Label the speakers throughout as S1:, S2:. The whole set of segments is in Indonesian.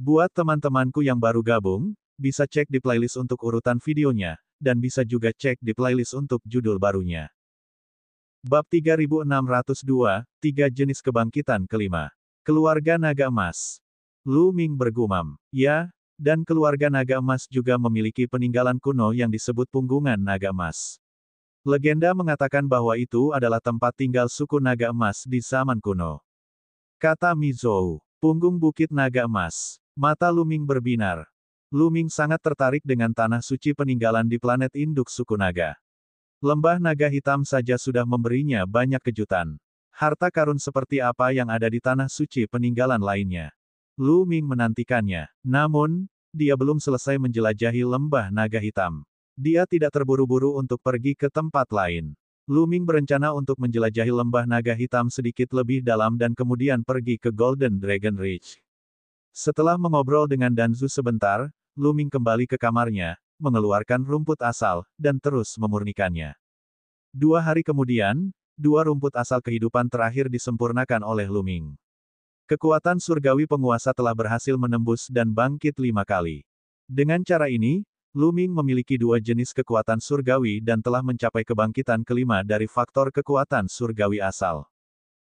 S1: Buat teman-temanku yang baru gabung, bisa cek di playlist untuk urutan videonya, dan bisa juga cek di playlist untuk judul barunya. Bab 3602, 3 jenis kebangkitan kelima. Keluarga Naga Emas. Lu Ming bergumam, ya, dan keluarga Naga Emas juga memiliki peninggalan kuno yang disebut Punggungan Naga Emas. Legenda mengatakan bahwa itu adalah tempat tinggal suku Naga Emas di zaman kuno. Kata Mizou, punggung Bukit Naga Emas. Mata Lu Ming berbinar. Lu Ming sangat tertarik dengan tanah suci peninggalan di planet induk suku naga. Lembah naga hitam saja sudah memberinya banyak kejutan. Harta karun seperti apa yang ada di tanah suci peninggalan lainnya. Lu Ming menantikannya. Namun, dia belum selesai menjelajahi lembah naga hitam. Dia tidak terburu-buru untuk pergi ke tempat lain. Lu Ming berencana untuk menjelajahi lembah naga hitam sedikit lebih dalam dan kemudian pergi ke Golden Dragon Ridge. Setelah mengobrol dengan Danzu sebentar, Lu Ming kembali ke kamarnya, mengeluarkan rumput asal, dan terus memurnikannya. 2 hari kemudian, 2 rumput asal kehidupan terakhir disempurnakan oleh Lu Ming. Kekuatan surgawi penguasa telah berhasil menembus dan bangkit 5 kali. Dengan cara ini, Lu Ming memiliki 2 jenis kekuatan surgawi dan telah mencapai kebangkitan kelima dari faktor kekuatan surgawi asal.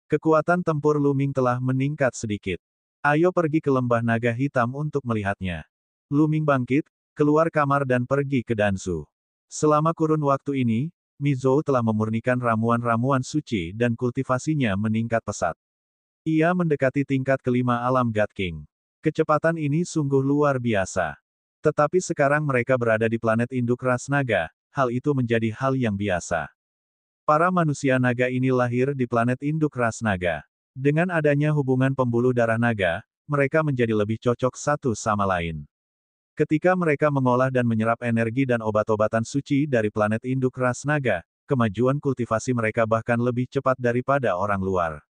S1: Kekuatan tempur Lu Ming telah meningkat sedikit. Ayo pergi ke lembah naga hitam untuk melihatnya. Lu Ming bangkit, keluar kamar dan pergi ke Danzu. Selama kurun waktu ini, Mizou telah memurnikan ramuan-ramuan suci dan kultivasinya meningkat pesat. Ia mendekati tingkat kelima alam God King. Kecepatan ini sungguh luar biasa. Tetapi sekarang mereka berada di planet induk ras naga, hal itu menjadi hal yang biasa. Para manusia naga ini lahir di planet induk ras naga. Dengan adanya hubungan pembuluh darah naga, mereka menjadi lebih cocok satu sama lain. Ketika mereka mengolah dan menyerap energi dan obat-obatan suci dari planet induk ras naga, kemajuan kultivasi mereka bahkan lebih cepat daripada orang luar.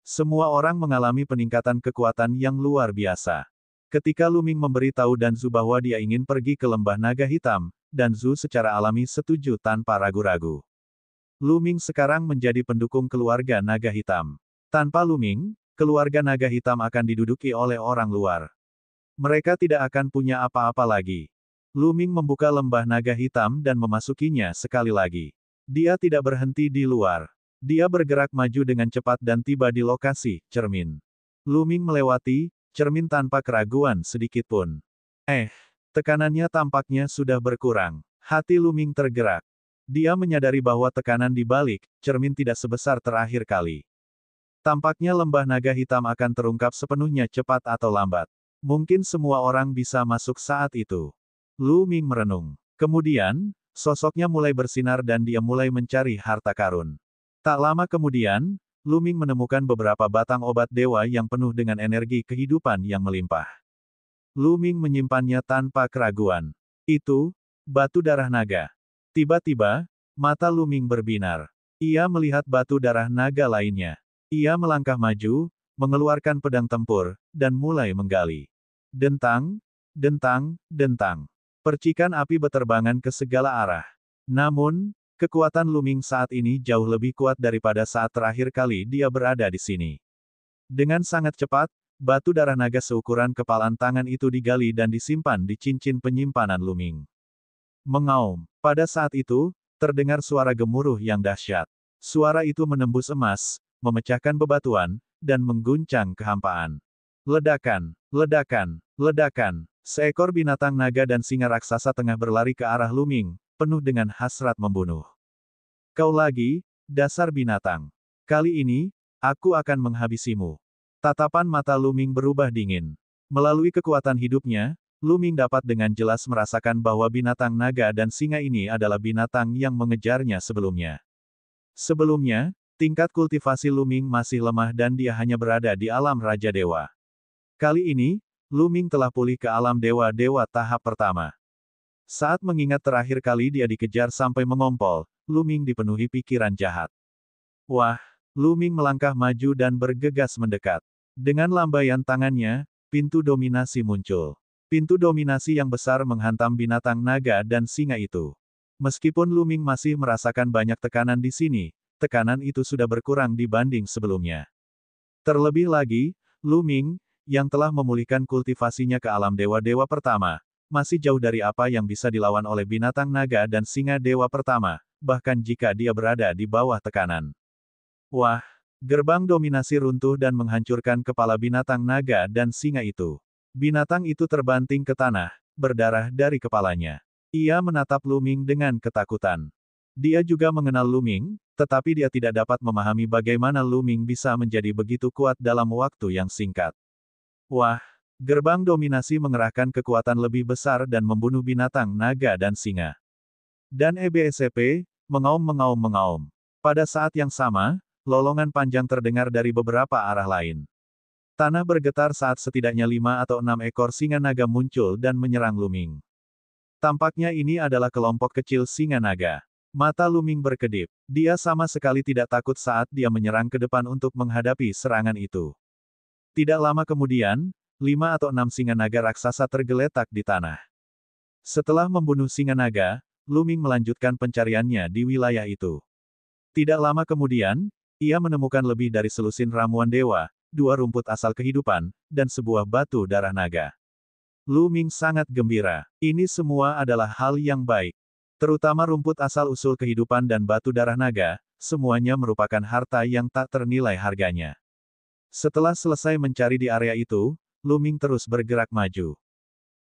S1: Semua orang mengalami peningkatan kekuatan yang luar biasa. Ketika Lu Ming memberitahu Danzu bahwa dia ingin pergi ke lembah naga hitam, Danzu secara alami setuju tanpa ragu-ragu. Lu Ming sekarang menjadi pendukung keluarga naga hitam. Tanpa Lu Ming, keluarga naga hitam akan diduduki oleh orang luar. Mereka tidak akan punya apa-apa lagi. Lu Ming membuka lembah naga hitam dan memasukinya sekali lagi. Dia tidak berhenti di luar. Dia bergerak maju dengan cepat dan tiba di lokasi cermin. Lu Ming melewati cermin tanpa keraguan sedikit pun. Tekanannya tampaknya sudah berkurang. Hati Lu Ming tergerak. Dia menyadari bahwa tekanan di balik cermin tidak sebesar terakhir kali. Tampaknya lembah naga hitam akan terungkap sepenuhnya cepat atau lambat. Mungkin semua orang bisa masuk saat itu. Lu Ming merenung. Kemudian, sosoknya mulai bersinar dan dia mulai mencari harta karun. Tak lama kemudian, Lu Ming menemukan beberapa batang obat dewa yang penuh dengan energi kehidupan yang melimpah. Lu Ming menyimpannya tanpa keraguan. Itu, batu darah naga. Tiba-tiba, mata Lu Ming berbinar. Ia melihat batu darah naga lainnya. Ia melangkah maju, mengeluarkan pedang tempur, dan mulai menggali. Dentang, dentang, dentang. Percikan api beterbangan ke segala arah. Namun, kekuatan Lu Ming saat ini jauh lebih kuat daripada saat terakhir kali dia berada di sini. Dengan sangat cepat, batu darah naga seukuran kepalan tangan itu digali dan disimpan di cincin penyimpanan Lu Ming. Mengaum. Pada saat itu, terdengar suara gemuruh yang dahsyat. Suara itu menembus emas, memecahkan bebatuan, dan mengguncang kehampaan. Ledakan, ledakan, ledakan. Seekor binatang naga dan singa raksasa tengah berlari ke arah Lu Ming, penuh dengan hasrat membunuh. Kau lagi, dasar binatang. Kali ini, aku akan menghabisimu. Tatapan mata Lu Ming berubah dingin. Melalui kekuatan hidupnya, Lu Ming dapat dengan jelas merasakan bahwa binatang naga dan singa ini adalah binatang yang mengejarnya sebelumnya. Sebelumnya, tingkat kultivasi Lu Ming masih lemah dan dia hanya berada di alam Raja Dewa. Kali ini, Lu Ming telah pulih ke alam dewa-dewa tahap pertama. Saat mengingat terakhir kali dia dikejar sampai mengompol, Lu Ming dipenuhi pikiran jahat. Wah, Lu Ming melangkah maju dan bergegas mendekat. Dengan lambaian tangannya, pintu dominasi muncul. Pintu dominasi yang besar menghantam binatang naga dan singa itu. Meskipun Lu Ming masih merasakan banyak tekanan di sini, tekanan itu sudah berkurang dibanding sebelumnya. Terlebih lagi, Lu Ming, yang telah memulihkan kultivasinya ke alam dewa-dewa pertama, masih jauh dari apa yang bisa dilawan oleh binatang naga dan singa dewa pertama, bahkan jika dia berada di bawah tekanan. Wah! Gerbang dominasi runtuh dan menghancurkan kepala binatang naga dan singa itu. Binatang itu terbanting ke tanah, berdarah dari kepalanya. Ia menatap Luming dengan ketakutan. Dia juga mengenal Luming, tetapi dia tidak dapat memahami bagaimana Luming bisa menjadi begitu kuat dalam waktu yang singkat. Wah! Gerbang dominasi mengerahkan kekuatan lebih besar dan membunuh binatang naga dan singa. Dan EBSCP, mengaum-mengaum-mengaum. Pada saat yang sama, lolongan panjang terdengar dari beberapa arah lain. Tanah bergetar saat setidaknya 5 atau 6 ekor singa naga muncul dan menyerang Luming. Tampaknya ini adalah kelompok kecil singa naga. Mata Luming berkedip. Dia sama sekali tidak takut saat dia menyerang ke depan untuk menghadapi serangan itu. Tidak lama kemudian, 5 atau 6 singa naga raksasa tergeletak di tanah. Setelah membunuh singa naga, Luming melanjutkan pencariannya di wilayah itu. Tidak lama kemudian, ia menemukan lebih dari selusin ramuan dewa, 2 rumput asal kehidupan, dan sebuah batu darah naga. Luming sangat gembira. Ini semua adalah hal yang baik. Terutama rumput asal-usul kehidupan dan batu darah naga, semuanya merupakan harta yang tak ternilai harganya. Setelah selesai mencari di area itu, Luming terus bergerak maju.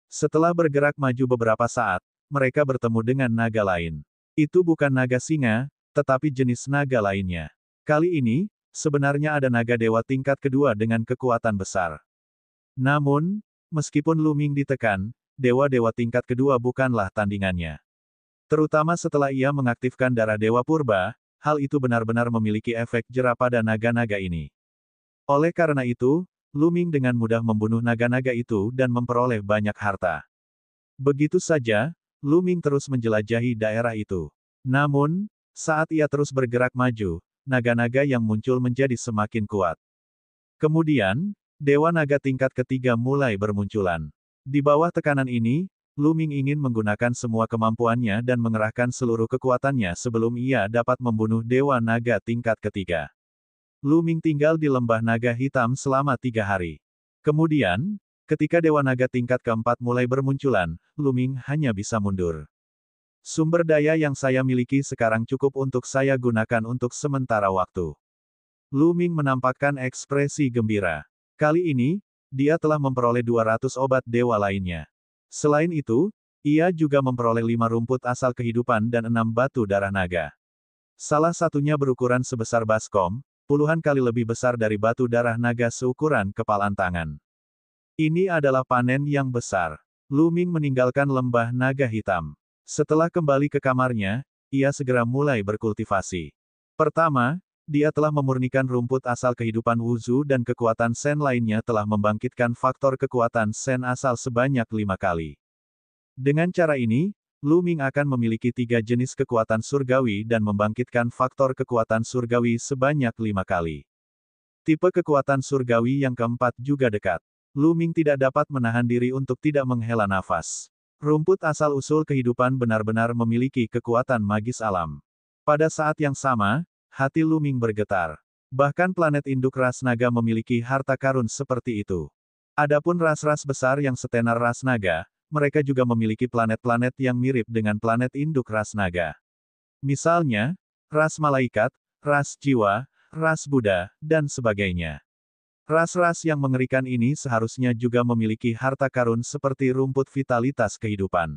S1: Setelah bergerak maju beberapa saat, mereka bertemu dengan naga lain. Itu bukan naga singa, tetapi jenis naga lainnya. Kali ini, sebenarnya ada naga dewa tingkat kedua dengan kekuatan besar. Namun, meskipun Luming ditekan, dewa-dewa tingkat kedua bukanlah tandingannya. Terutama setelah ia mengaktifkan darah dewa purba, hal itu benar-benar memiliki efek jera pada naga-naga ini. Oleh karena itu, Luming dengan mudah membunuh naga-naga itu dan memperoleh banyak harta. Begitu saja, Luming terus menjelajahi daerah itu. Namun, saat ia terus bergerak maju, naga-naga yang muncul menjadi semakin kuat. Kemudian, dewa naga tingkat ketiga mulai bermunculan. Di bawah tekanan ini, Luming ingin menggunakan semua kemampuannya dan mengerahkan seluruh kekuatannya sebelum ia dapat membunuh dewa naga tingkat ketiga. Luming tinggal di lembah naga hitam selama 3 hari. Kemudian, ketika dewa naga tingkat keempat mulai bermunculan, Luming hanya bisa mundur. Sumber daya yang saya miliki sekarang cukup untuk saya gunakan untuk sementara waktu. Luming menampakkan ekspresi gembira. Kali ini, dia telah memperoleh 200 obat dewa lainnya. Selain itu, ia juga memperoleh 5 rumput asal kehidupan dan 6 batu darah naga. Salah satunya berukuran sebesar baskom, puluhan kali lebih besar dari batu darah naga seukuran kepalan tangan. Ini adalah panen yang besar. Luming meninggalkan lembah naga hitam. Setelah kembali ke kamarnya, ia segera mulai berkultivasi. Pertama, dia telah memurnikan rumput asal kehidupan Wuzu dan kekuatan Sen lainnya telah membangkitkan faktor kekuatan Sen asal sebanyak 5 kali. Dengan cara ini, Luming akan memiliki 3 jenis kekuatan surgawi dan membangkitkan faktor kekuatan surgawi sebanyak 5 kali. Tipe kekuatan surgawi yang keempat juga dekat. Luming tidak dapat menahan diri untuk tidak menghela nafas. Rumput asal-usul kehidupan benar-benar memiliki kekuatan magis alam. Pada saat yang sama, hati Luming bergetar. Bahkan planet induk ras naga memiliki harta karun seperti itu. Adapun ras-ras besar yang setenar ras naga, mereka juga memiliki planet-planet yang mirip dengan planet induk ras naga. Misalnya, ras malaikat, ras jiwa, ras Buddha, dan sebagainya. Ras-ras yang mengerikan ini seharusnya juga memiliki harta karun seperti rumput vitalitas kehidupan.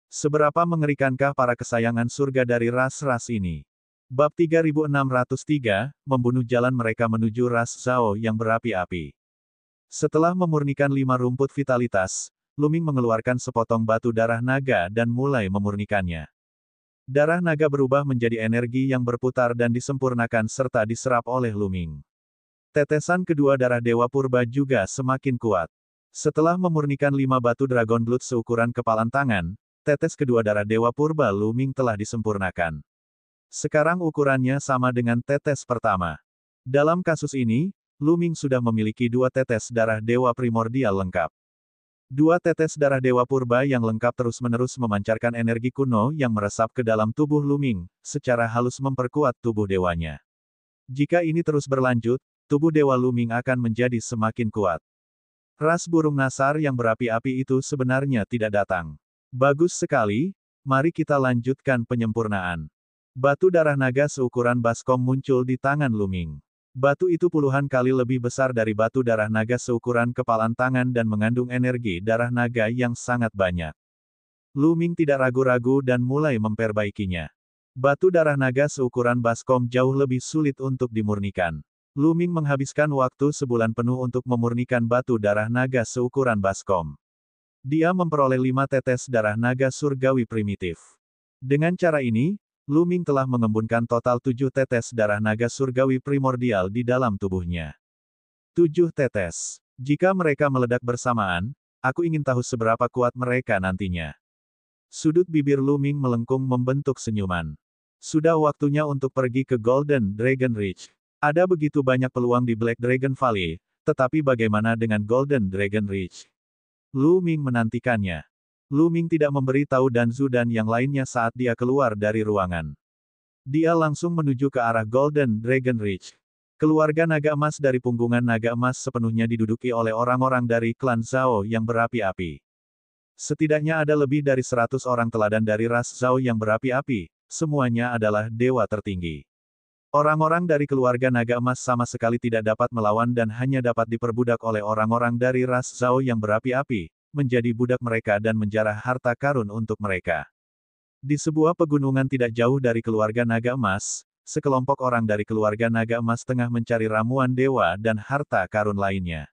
S1: Seberapa mengerikankah para kesayangan surga dari ras-ras ini? Bab 3603, membunuh jalan mereka menuju ras Zhao yang berapi-api. Setelah memurnikan 5 rumput vitalitas, Luming mengeluarkan sepotong batu darah naga dan mulai memurnikannya. Darah naga berubah menjadi energi yang berputar dan disempurnakan serta diserap oleh Luming. Tetesan kedua darah Dewa Purba juga semakin kuat. Setelah memurnikan 5 batu Dragon Blood seukuran kepalan tangan, tetes kedua darah Dewa Purba Luming telah disempurnakan. Sekarang ukurannya sama dengan tetes pertama. Dalam kasus ini, Luming sudah memiliki 2 tetes darah Dewa Primordial lengkap. 2 tetes darah Dewa Purba yang lengkap terus-menerus memancarkan energi kuno yang meresap ke dalam tubuh Luming, secara halus memperkuat tubuh dewanya. Jika ini terus berlanjut, tubuh Dewa Luming akan menjadi semakin kuat. Ras burung nasar yang berapi-api itu sebenarnya tidak datang. Bagus sekali, mari kita lanjutkan penyempurnaan. Batu darah naga seukuran baskom muncul di tangan Luming. Batu itu puluhan kali lebih besar dari batu darah naga seukuran kepalan tangan dan mengandung energi darah naga yang sangat banyak. Luming tidak ragu-ragu dan mulai memperbaikinya. Batu darah naga seukuran baskom jauh lebih sulit untuk dimurnikan. Luming menghabiskan waktu sebulan penuh untuk memurnikan batu darah naga seukuran baskom. Dia memperoleh 5 tetes darah naga surgawi primitif. Dengan cara ini, Luming telah mengembunkan total 7 tetes darah naga surgawi primordial di dalam tubuhnya. 7 tetes. Jika mereka meledak bersamaan, aku ingin tahu seberapa kuat mereka nantinya. Sudut bibir Luming melengkung membentuk senyuman. Sudah waktunya untuk pergi ke Golden Dragon Ridge. Ada begitu banyak peluang di Black Dragon Valley, tetapi bagaimana dengan Golden Dragon Ridge? Luming menantikannya. Luming tidak memberi tahu Danzu dan yang lainnya saat dia keluar dari ruangan. Dia langsung menuju ke arah Golden Dragon Ridge. Keluarga naga emas dari punggungan naga emas sepenuhnya diduduki oleh orang-orang dari klan Zhao yang berapi-api. Setidaknya ada lebih dari 100 orang teladan dari ras Zhao yang berapi-api, semuanya adalah dewa tertinggi. Orang-orang dari keluarga naga emas sama sekali tidak dapat melawan dan hanya dapat diperbudak oleh orang-orang dari ras Zhao yang berapi-api, menjadi budak mereka dan menjarah harta karun untuk mereka. Di sebuah pegunungan tidak jauh dari keluarga naga emas, sekelompok orang dari keluarga naga emas tengah mencari ramuan dewa dan harta karun lainnya.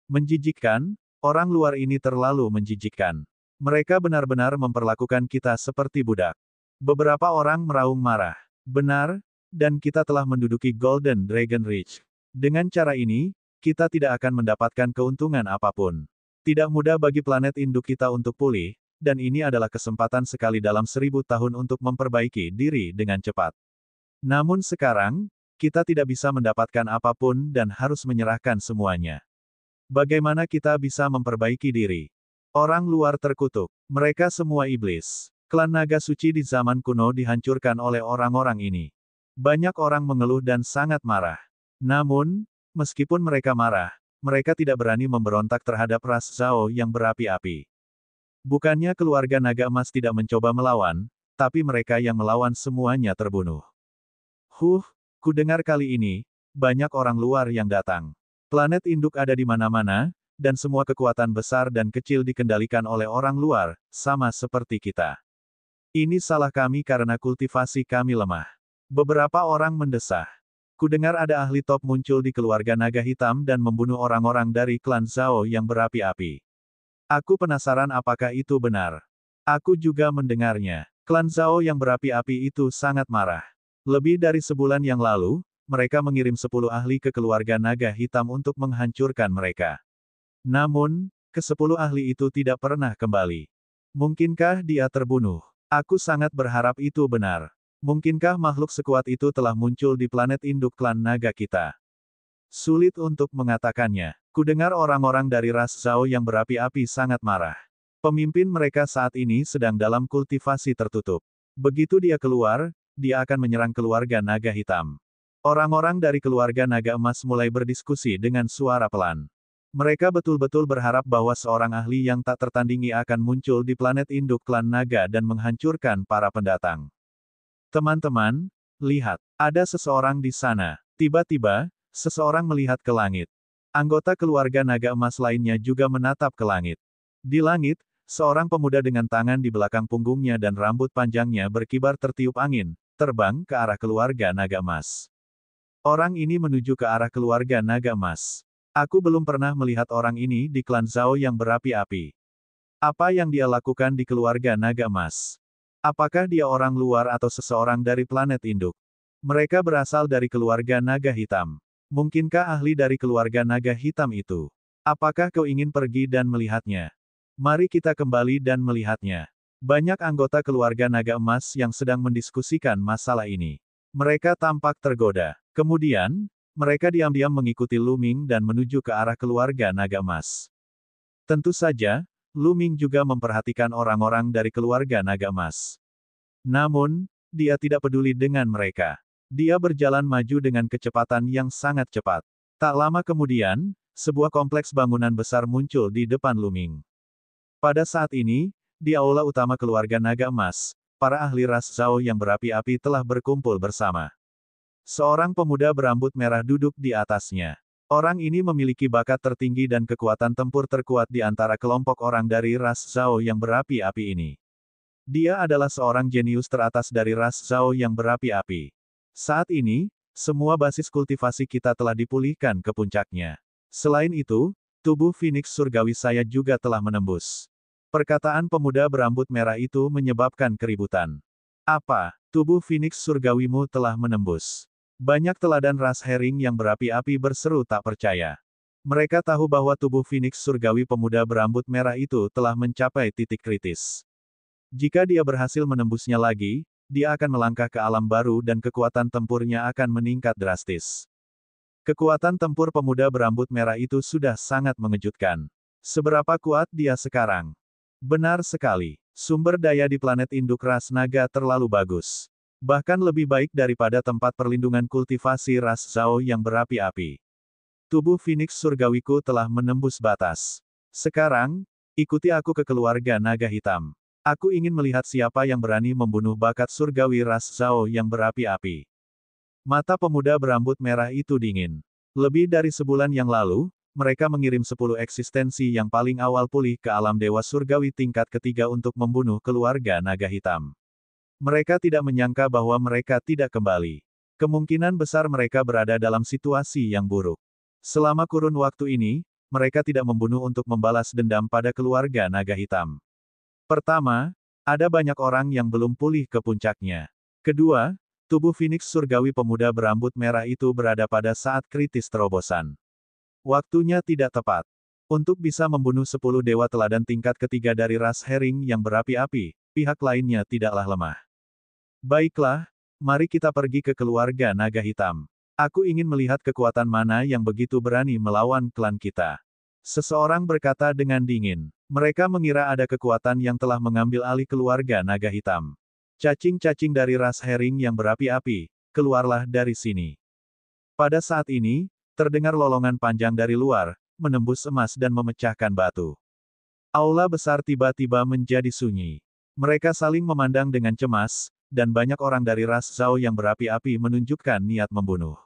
S1: Menjijikkan, orang luar ini terlalu menjijikkan. Mereka benar-benar memperlakukan kita seperti budak. Beberapa orang meraung marah. Benar, dan kita telah menduduki Golden Dragon Ridge. Dengan cara ini, kita tidak akan mendapatkan keuntungan apapun. Tidak mudah bagi planet induk kita untuk pulih, dan ini adalah kesempatan sekali dalam 1000 tahun untuk memperbaiki diri dengan cepat. Namun sekarang, kita tidak bisa mendapatkan apapun dan harus menyerahkan semuanya. Bagaimana kita bisa memperbaiki diri? Orang luar terkutuk. Mereka semua iblis. Klan naga suci di zaman kuno dihancurkan oleh orang-orang ini. Banyak orang mengeluh dan sangat marah. Namun, meskipun mereka marah, mereka tidak berani memberontak terhadap ras Zhao yang berapi-api. Bukannya keluarga naga emas tidak mencoba melawan, tapi mereka yang melawan semuanya terbunuh. Ku dengar kali ini, banyak orang luar yang datang. Planet induk ada di mana-mana, dan semua kekuatan besar dan kecil dikendalikan oleh orang luar, sama seperti kita. Ini salah kami karena kultivasi kami lemah. Beberapa orang mendesah. Kudengar ada ahli top muncul di keluarga naga hitam dan membunuh orang-orang dari klan Zhao yang berapi-api. Aku penasaran apakah itu benar. Aku juga mendengarnya. Klan Zhao yang berapi-api itu sangat marah. Lebih dari sebulan yang lalu, mereka mengirim 10 ahli ke keluarga naga hitam untuk menghancurkan mereka. Namun, ke-10 ahli itu tidak pernah kembali. Mungkinkah dia terbunuh? Aku sangat berharap itu benar. Mungkinkah makhluk sekuat itu telah muncul di planet induk klan naga kita? Sulit untuk mengatakannya. Kudengar orang-orang dari ras Zhao yang berapi-api sangat marah. Pemimpin mereka saat ini sedang dalam kultivasi tertutup. Begitu dia keluar, dia akan menyerang keluarga naga hitam. Orang-orang dari keluarga naga emas mulai berdiskusi dengan suara pelan. Mereka betul-betul berharap bahwa seorang ahli yang tak tertandingi akan muncul di planet induk klan naga dan menghancurkan para pendatang. Teman-teman, lihat, ada seseorang di sana. Tiba-tiba, seseorang melihat ke langit. Anggota keluarga naga emas lainnya juga menatap ke langit. Di langit, seorang pemuda dengan tangan di belakang punggungnya dan rambut panjangnya berkibar tertiup angin, terbang ke arah keluarga naga emas. Orang ini menuju ke arah keluarga naga emas. Aku belum pernah melihat orang ini di klan Zhao yang berapi-api. Apa yang dia lakukan di keluarga naga emas? Apakah dia orang luar atau seseorang dari planet induk? Mereka berasal dari keluarga naga hitam. Mungkinkah ahli dari keluarga naga hitam itu? Apakah kau ingin pergi dan melihatnya? Mari kita kembali dan melihatnya. Banyak anggota keluarga naga emas yang sedang mendiskusikan masalah ini. Mereka tampak tergoda. Kemudian, mereka diam-diam mengikuti Luming dan menuju ke arah keluarga naga emas. Tentu saja, Luming juga memperhatikan orang-orang dari keluarga naga emas. Namun, dia tidak peduli dengan mereka. Dia berjalan maju dengan kecepatan yang sangat cepat. Tak lama kemudian, sebuah kompleks bangunan besar muncul di depan Lu Ming. Pada saat ini, di aula utama keluarga Naga Emas, para ahli ras Zhao yang berapi-api telah berkumpul bersama. Seorang pemuda berambut merah duduk di atasnya. Orang ini memiliki bakat tertinggi dan kekuatan tempur terkuat di antara kelompok orang dari ras Zhao yang berapi-api ini. Dia adalah seorang jenius teratas dari ras Zhao yang berapi-api. Saat ini, semua basis kultivasi kita telah dipulihkan ke puncaknya. Selain itu, tubuh Phoenix surgawi saya juga telah menembus. Perkataan pemuda berambut merah itu menyebabkan keributan. Apa? Tubuh Phoenix surgawimu telah menembus. Banyak teladan ras Herring yang berapi-api berseru tak percaya. Mereka tahu bahwa tubuh Phoenix surgawi pemuda berambut merah itu telah mencapai titik kritis. Jika dia berhasil menembusnya lagi, dia akan melangkah ke alam baru dan kekuatan tempurnya akan meningkat drastis. Kekuatan tempur pemuda berambut merah itu sudah sangat mengejutkan. Seberapa kuat dia sekarang? Benar sekali. Sumber daya di planet induk ras naga terlalu bagus. Bahkan lebih baik daripada tempat perlindungan kultivasi ras Zhao yang berapi-api. Tubuh Phoenix surgawiku telah menembus batas. Sekarang, ikuti aku ke keluarga naga hitam. Aku ingin melihat siapa yang berani membunuh bakat surgawi ras Zhao yang berapi-api. Mata pemuda berambut merah itu dingin. Lebih dari sebulan yang lalu, mereka mengirim 10 eksistensi yang paling awal pulih ke alam dewa surgawi tingkat ketiga untuk membunuh keluarga naga hitam. Mereka tidak menyangka bahwa mereka tidak kembali. Kemungkinan besar mereka berada dalam situasi yang buruk. Selama kurun waktu ini, mereka tidak membunuh untuk membalas dendam pada keluarga naga hitam. Pertama, ada banyak orang yang belum pulih ke puncaknya. Kedua, tubuh Phoenix surgawi pemuda berambut merah itu berada pada saat kritis terobosan. Waktunya tidak tepat. Untuk bisa membunuh 10 dewa teladan tingkat ketiga dari ras Herring yang berapi-api, pihak lainnya tidaklah lemah. Baiklah, mari kita pergi ke keluarga naga hitam. Aku ingin melihat kekuatan mana yang begitu berani melawan klan kita. Seseorang berkata dengan dingin. Mereka mengira ada kekuatan yang telah mengambil alih keluarga naga hitam. Cacing-cacing dari ras Herring yang berapi-api, keluarlah dari sini. Pada saat ini, terdengar lolongan panjang dari luar, menembus emas dan memecahkan batu. Aula besar tiba-tiba menjadi sunyi. Mereka saling memandang dengan cemas, dan banyak orang dari ras Zhao yang berapi-api menunjukkan niat membunuh.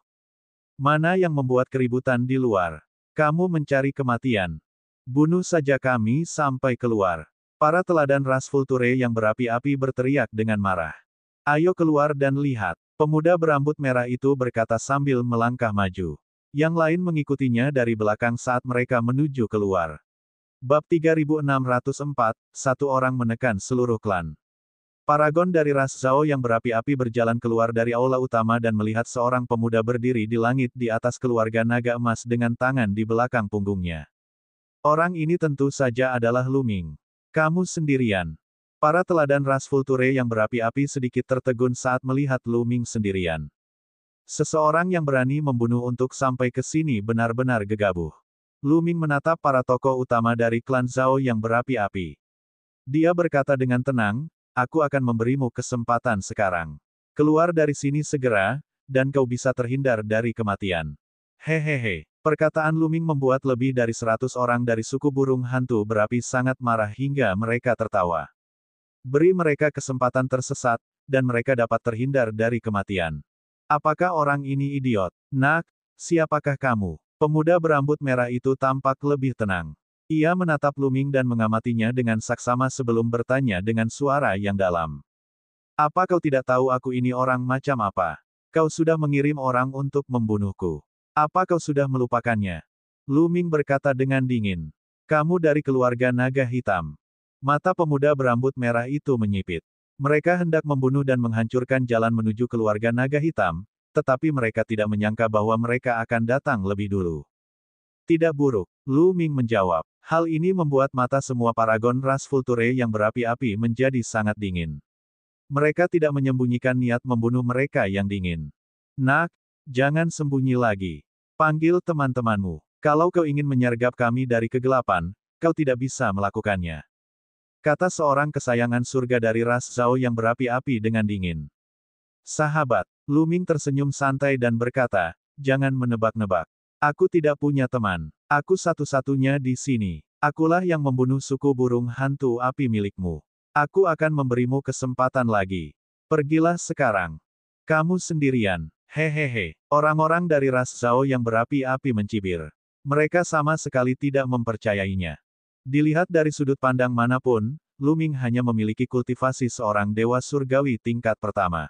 S1: Mana yang membuat keributan di luar? Kamu mencari kematian. Bunuh saja kami sampai keluar. Para teladan ras Vulture yang berapi-api berteriak dengan marah. Ayo keluar dan lihat. Pemuda berambut merah itu berkata sambil melangkah maju. Yang lain mengikutinya dari belakang saat mereka menuju keluar. Bab 3604, satu orang menekan seluruh klan. Paragon dari ras Zhao yang berapi-api berjalan keluar dari aula utama dan melihat seorang pemuda berdiri di langit di atas keluarga naga emas dengan tangan di belakang punggungnya. Orang ini tentu saja adalah Lu Ming. Kamu sendirian. Para teladan ras Vulture yang berapi-api sedikit tertegun saat melihat Lu Ming sendirian. Seseorang yang berani membunuh untuk sampai ke sini benar-benar gegabah. Lu Ming menatap para tokoh utama dari klan Zhao yang berapi-api. Dia berkata dengan tenang, aku akan memberimu kesempatan sekarang. Keluar dari sini segera, dan kau bisa terhindar dari kematian. Hehehe. Perkataan Lu Ming membuat lebih dari 100 orang dari suku burung hantu berapi sangat marah hingga mereka tertawa. Beri mereka kesempatan tersesat, dan mereka dapat terhindar dari kematian. Apakah orang ini idiot? Nak, siapakah kamu? Pemuda berambut merah itu tampak lebih tenang. Ia menatap Lu Ming dan mengamatinya dengan saksama sebelum bertanya dengan suara yang dalam. Apa kau tidak tahu aku ini orang macam apa? Kau sudah mengirim orang untuk membunuhku. Apa kau sudah melupakannya? Lu Ming berkata dengan dingin. Kamu dari keluarga naga hitam. Mata pemuda berambut merah itu menyipit. Mereka hendak membunuh dan menghancurkan jalan menuju keluarga naga hitam, tetapi mereka tidak menyangka bahwa mereka akan datang lebih dulu. Tidak buruk, Lu Ming menjawab. Hal ini membuat mata semua paragon ras Vulture yang berapi-api menjadi sangat dingin. Mereka tidak menyembunyikan niat membunuh mereka yang dingin. Nak, jangan sembunyi lagi. Panggil teman-temanmu. Kalau kau ingin menyergap kami dari kegelapan, kau tidak bisa melakukannya. Kata seorang kesayangan surga dari ras Zhao yang berapi-api dengan dingin. Sahabat, Lu Ming tersenyum santai dan berkata, jangan menebak-nebak. Aku tidak punya teman. Aku satu-satunya di sini. Akulah yang membunuh suku burung hantu api milikmu. Aku akan memberimu kesempatan lagi. Pergilah sekarang. Kamu sendirian. Hehehe. Orang-orang dari ras Zhao yang berapi-api mencibir. Mereka sama sekali tidak mempercayainya. Dilihat dari sudut pandang manapun, Lu Ming hanya memiliki kultivasi seorang dewa surgawi tingkat pertama.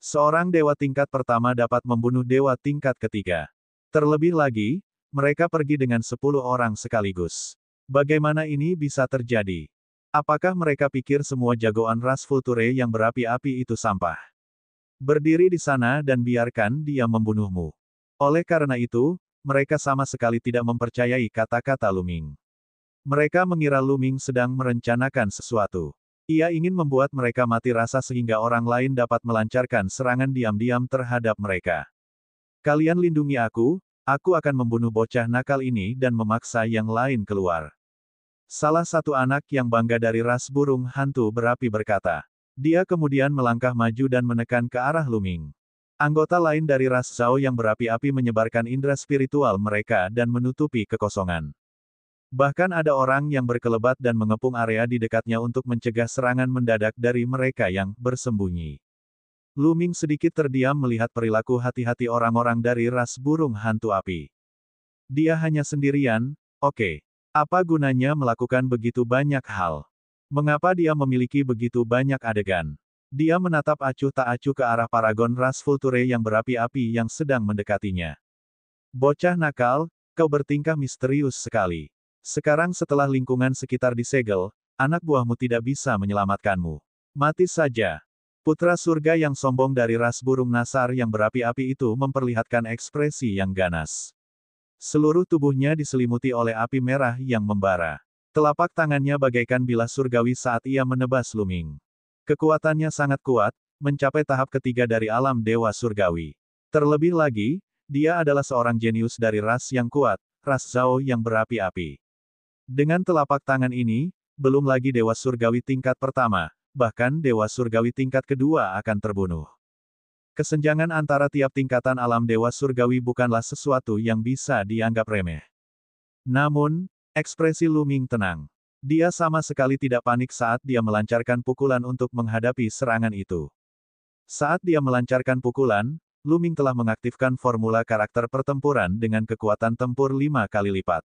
S1: Seorang dewa tingkat pertama dapat membunuh dewa tingkat ketiga. Terlebih lagi, mereka pergi dengan 10 orang sekaligus. Bagaimana ini bisa terjadi? Apakah mereka pikir semua jagoan ras Vulture yang berapi-api itu sampah? Berdiri di sana dan biarkan dia membunuhmu. Oleh karena itu, mereka sama sekali tidak mempercayai kata-kata Lu Ming. Mereka mengira Lu Ming sedang merencanakan sesuatu. Ia ingin membuat mereka mati rasa sehingga orang lain dapat melancarkan serangan diam-diam terhadap mereka. Kalian lindungi aku akan membunuh bocah nakal ini dan memaksa yang lain keluar. Salah satu anak yang bangga dari ras burung hantu berapi berkata. Dia kemudian melangkah maju dan menekan ke arah Lu Ming. Anggota lain dari ras Zhao yang berapi-api menyebarkan indera spiritual mereka dan menutupi kekosongan. Bahkan ada orang yang berkelebat dan mengepung area di dekatnya untuk mencegah serangan mendadak dari mereka yang bersembunyi. Lu Ming sedikit terdiam melihat perilaku hati-hati orang-orang dari ras burung hantu api. Dia hanya sendirian, oke. Apa gunanya melakukan begitu banyak hal? Mengapa dia memiliki begitu banyak adegan? Dia menatap acuh tak acuh ke arah paragon ras Vulture yang berapi-api yang sedang mendekatinya. Bocah nakal, kau bertingkah misterius sekali. Sekarang setelah lingkungan sekitar disegel, anak buahmu tidak bisa menyelamatkanmu. Mati saja. Putra surga yang sombong dari ras burung nasar yang berapi-api itu memperlihatkan ekspresi yang ganas. Seluruh tubuhnya diselimuti oleh api merah yang membara. Telapak tangannya bagaikan bilah surgawi saat ia menebas Lu Ming. Kekuatannya sangat kuat, mencapai tahap ketiga dari alam dewa surgawi. Terlebih lagi, dia adalah seorang jenius dari ras yang kuat, ras Zhao yang berapi-api. Dengan telapak tangan ini, belum lagi dewa surgawi tingkat pertama, bahkan dewa surgawi tingkat kedua akan terbunuh. Kesenjangan antara tiap tingkatan alam dewa surgawi bukanlah sesuatu yang bisa dianggap remeh. Namun, ekspresi Lu Ming tenang. Dia sama sekali tidak panik saat dia melancarkan pukulan untuk menghadapi serangan itu. Saat dia melancarkan pukulan, Lu Ming telah mengaktifkan formula karakter pertempuran dengan kekuatan tempur 5 kali lipat.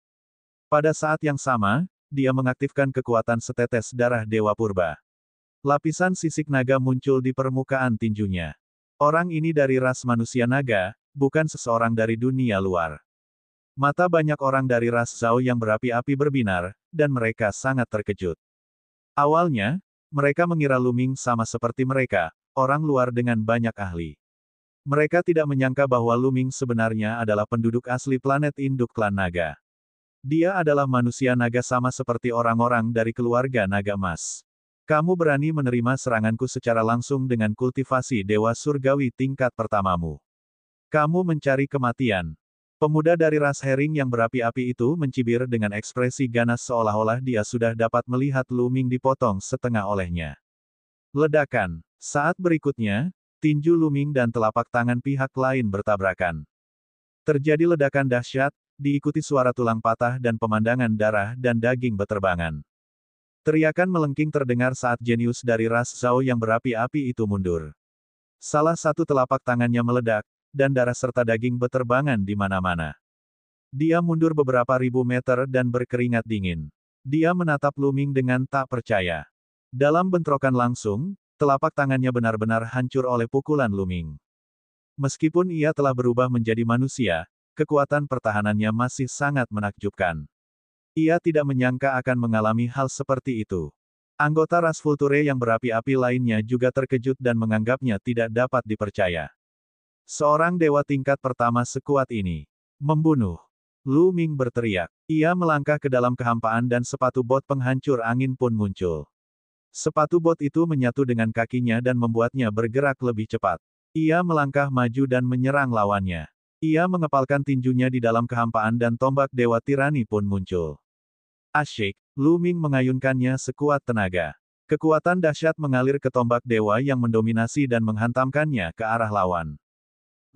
S1: Pada saat yang sama, dia mengaktifkan kekuatan setetes darah Dewa Purba. Lapisan sisik naga muncul di permukaan tinjunya. Orang ini dari ras manusia naga, bukan seseorang dari dunia luar. Mata banyak orang dari ras Zhao yang berapi-api berbinar, dan mereka sangat terkejut. Awalnya, mereka mengira Lu Ming sama seperti mereka, orang luar dengan banyak ahli. Mereka tidak menyangka bahwa Lu Ming sebenarnya adalah penduduk asli planet induk klan naga. Dia adalah manusia naga sama seperti orang-orang dari keluarga naga emas. Kamu berani menerima seranganku secara langsung dengan kultivasi dewa surgawi tingkat pertamamu. Kamu mencari kematian. Pemuda dari ras Hering yang berapi-api itu mencibir dengan ekspresi ganas seolah-olah dia sudah dapat melihat Lu Ming dipotong setengah olehnya. Ledakan. Saat berikutnya, tinju Lu Ming dan telapak tangan pihak lain bertabrakan. Terjadi ledakan dahsyat, diikuti suara tulang patah dan pemandangan darah dan daging beterbangan. Teriakan melengking terdengar saat jenius dari ras Zhao yang berapi-api itu mundur. Salah satu telapak tangannya meledak, dan darah serta daging beterbangan di mana-mana. Dia mundur beberapa ribu meter dan berkeringat dingin. Dia menatap Lu Ming dengan tak percaya. Dalam bentrokan langsung, telapak tangannya benar-benar hancur oleh pukulan Lu Ming. Meskipun ia telah berubah menjadi manusia, kekuatan pertahanannya masih sangat menakjubkan. Ia tidak menyangka akan mengalami hal seperti itu. Anggota ras Vulture yang berapi-api lainnya juga terkejut dan menganggapnya tidak dapat dipercaya. Seorang dewa tingkat pertama sekuat ini. Membunuh. Lu Ming berteriak. Ia melangkah ke dalam kehampaan dan sepatu bot penghancur angin pun muncul. Sepatu bot itu menyatu dengan kakinya dan membuatnya bergerak lebih cepat. Ia melangkah maju dan menyerang lawannya. Ia mengepalkan tinjunya di dalam kehampaan dan tombak dewa tirani pun muncul. Asyik, Lu Ming mengayunkannya sekuat tenaga. Kekuatan dahsyat mengalir ke tombak dewa yang mendominasi dan menghantamkannya ke arah lawan.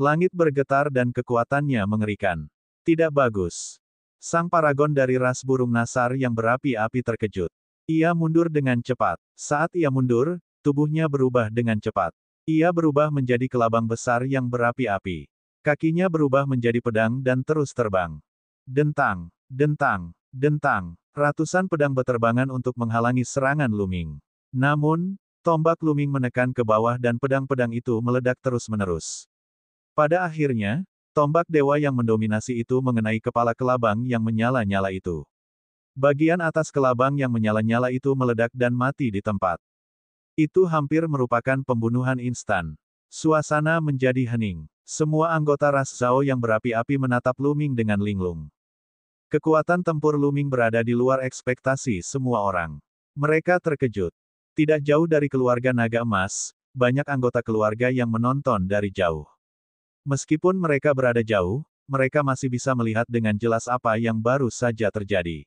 S1: Langit bergetar dan kekuatannya mengerikan. Tidak bagus. Sang paragon dari ras burung nasar yang berapi-api terkejut. Ia mundur dengan cepat. Saat ia mundur, tubuhnya berubah dengan cepat. Ia berubah menjadi kelabang besar yang berapi-api. Kakinya berubah menjadi pedang dan terus terbang. Dentang, dentang, dentang. Ratusan pedang berterbangan untuk menghalangi serangan Luming. Namun, tombak Luming menekan ke bawah dan pedang-pedang itu meledak terus-menerus. Pada akhirnya, tombak dewa yang mendominasi itu mengenai kepala kelabang yang menyala-nyala itu. Bagian atas kelabang yang menyala-nyala itu meledak dan mati di tempat. Itu hampir merupakan pembunuhan instan. Suasana menjadi hening. Semua anggota ras Zhao yang berapi-api menatap Luming dengan linglung. Kekuatan tempur Luming berada di luar ekspektasi semua orang. Mereka terkejut. Tidak jauh dari keluarga naga emas, banyak anggota keluarga yang menonton dari jauh. Meskipun mereka berada jauh, mereka masih bisa melihat dengan jelas apa yang baru saja terjadi.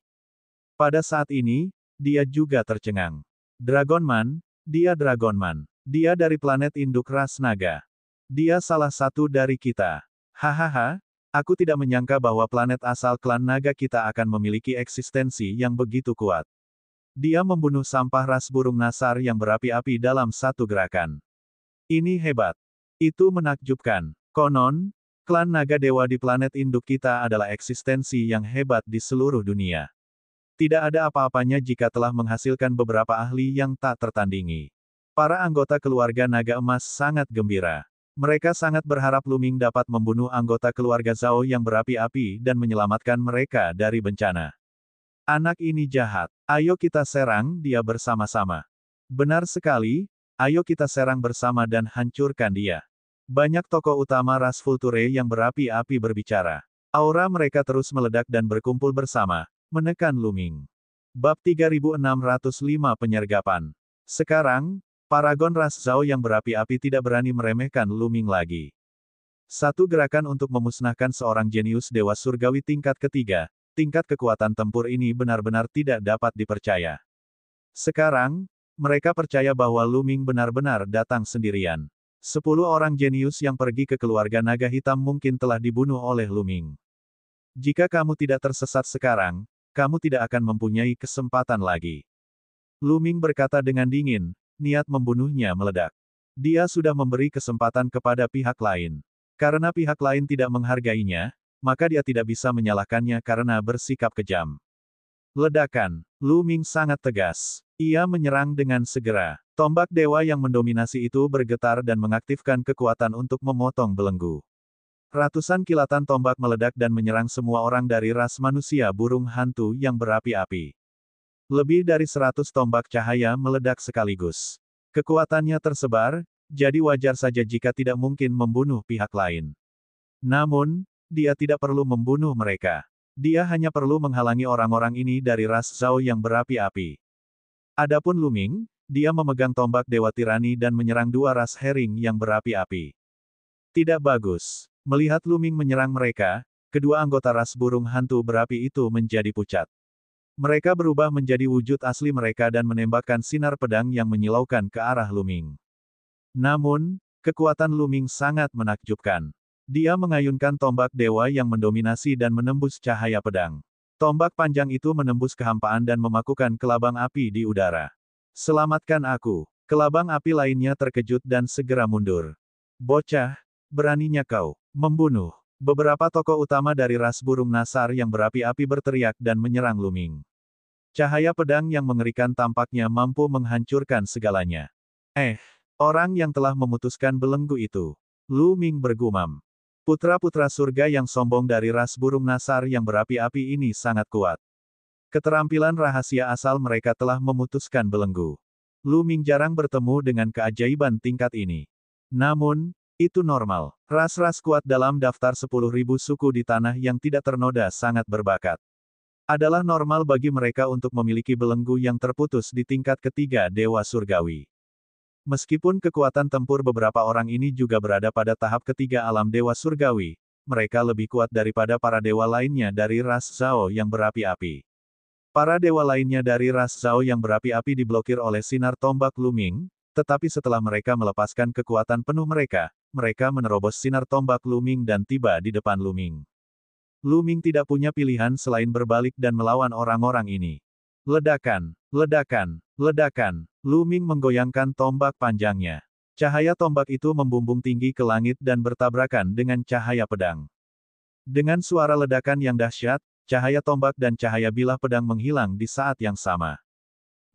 S1: Pada saat ini, dia juga tercengang. Dragonman, dia Dragonman. Dia dari planet induk ras naga. Dia salah satu dari kita. Hahaha, aku tidak menyangka bahwa planet asal klan naga kita akan memiliki eksistensi yang begitu kuat. Dia membunuh sampah ras burung nasar yang berapi-api dalam satu gerakan. Ini hebat. Itu menakjubkan. Konon, klan naga dewa di planet induk kita adalah eksistensi yang hebat di seluruh dunia. Tidak ada apa-apanya jika telah menghasilkan beberapa ahli yang tak tertandingi. Para anggota keluarga naga emas sangat gembira. Mereka sangat berharap Luming dapat membunuh anggota keluarga Zhao yang berapi-api dan menyelamatkan mereka dari bencana. Anak ini jahat. Ayo kita serang dia bersama-sama. Benar sekali, ayo kita serang bersama dan hancurkan dia. Banyak tokoh utama ras Vulture yang berapi-api berbicara. Aura mereka terus meledak dan berkumpul bersama, menekan Luming. Bab 3605 Penyergapan. Sekarang, paragon ras Zhao yang berapi-api tidak berani meremehkan Luming lagi. Satu gerakan untuk memusnahkan seorang jenius dewa surgawi tingkat ketiga, tingkat kekuatan tempur ini benar-benar tidak dapat dipercaya. Sekarang, mereka percaya bahwa Luming benar-benar datang sendirian. 10 orang jenius yang pergi ke keluarga naga hitam mungkin telah dibunuh oleh Luming. Jika kamu tidak tersesat sekarang, kamu tidak akan mempunyai kesempatan lagi. Luming berkata dengan dingin, niat membunuhnya meledak. Dia sudah memberi kesempatan kepada pihak lain. Karena pihak lain tidak menghargainya, maka dia tidak bisa menyalahkannya karena bersikap kejam. Ledakan. Luming sangat tegas. Ia menyerang dengan segera. Tombak dewa yang mendominasi itu bergetar dan mengaktifkan kekuatan untuk memotong belenggu. Ratusan kilatan tombak meledak dan menyerang semua orang dari ras manusia burung hantu yang berapi-api. Lebih dari 100 tombak cahaya meledak sekaligus. Kekuatannya tersebar, jadi wajar saja jika tidak mungkin membunuh pihak lain. Namun, dia tidak perlu membunuh mereka. Dia hanya perlu menghalangi orang-orang ini dari ras Zhao yang berapi-api. Adapun Luming, dia memegang tombak Dewa Tirani dan menyerang dua ras Hering yang berapi-api. Tidak bagus. Melihat Luming menyerang mereka, kedua anggota ras burung hantu berapi itu menjadi pucat. Mereka berubah menjadi wujud asli mereka dan menembakkan sinar pedang yang menyilaukan ke arah Luming. Namun, kekuatan Luming sangat menakjubkan. Dia mengayunkan tombak dewa yang mendominasi dan menembus cahaya pedang. Tombak panjang itu menembus kehampaan dan memakukan kelabang api di udara. Selamatkan aku. Kelabang api lainnya terkejut dan segera mundur. Bocah, beraninya kau membunuh. Beberapa tokoh utama dari ras burung nasar yang berapi-api berteriak dan menyerang Luming. Cahaya pedang yang mengerikan tampaknya mampu menghancurkan segalanya. Orang yang telah memutuskan belenggu itu. Luming bergumam. Putra-putra surga yang sombong dari ras burung nasar yang berapi-api ini sangat kuat. Keterampilan rahasia asal mereka telah memutuskan belenggu. Luming jarang bertemu dengan keajaiban tingkat ini. Namun, itu normal. Ras-ras kuat dalam daftar 10.000 suku di tanah yang tidak ternoda sangat berbakat. Adalah normal bagi mereka untuk memiliki belenggu yang terputus di tingkat ketiga Dewa Surgawi. Meskipun kekuatan tempur beberapa orang ini juga berada pada tahap ketiga alam Dewa Surgawi, mereka lebih kuat daripada para dewa lainnya dari ras Zhao yang berapi-api. Para dewa lainnya dari ras Zhao yang berapi-api diblokir oleh sinar tombak Luming, tetapi setelah mereka melepaskan kekuatan penuh mereka, mereka menerobos sinar tombak Luming dan tiba di depan Luming. Lu Ming tidak punya pilihan selain berbalik dan melawan orang-orang ini. Ledakan, ledakan, ledakan. Lu Ming menggoyangkan tombak panjangnya. Cahaya tombak itu membumbung tinggi ke langit dan bertabrakan dengan cahaya pedang. Dengan suara ledakan yang dahsyat, cahaya tombak dan cahaya bilah pedang menghilang di saat yang sama.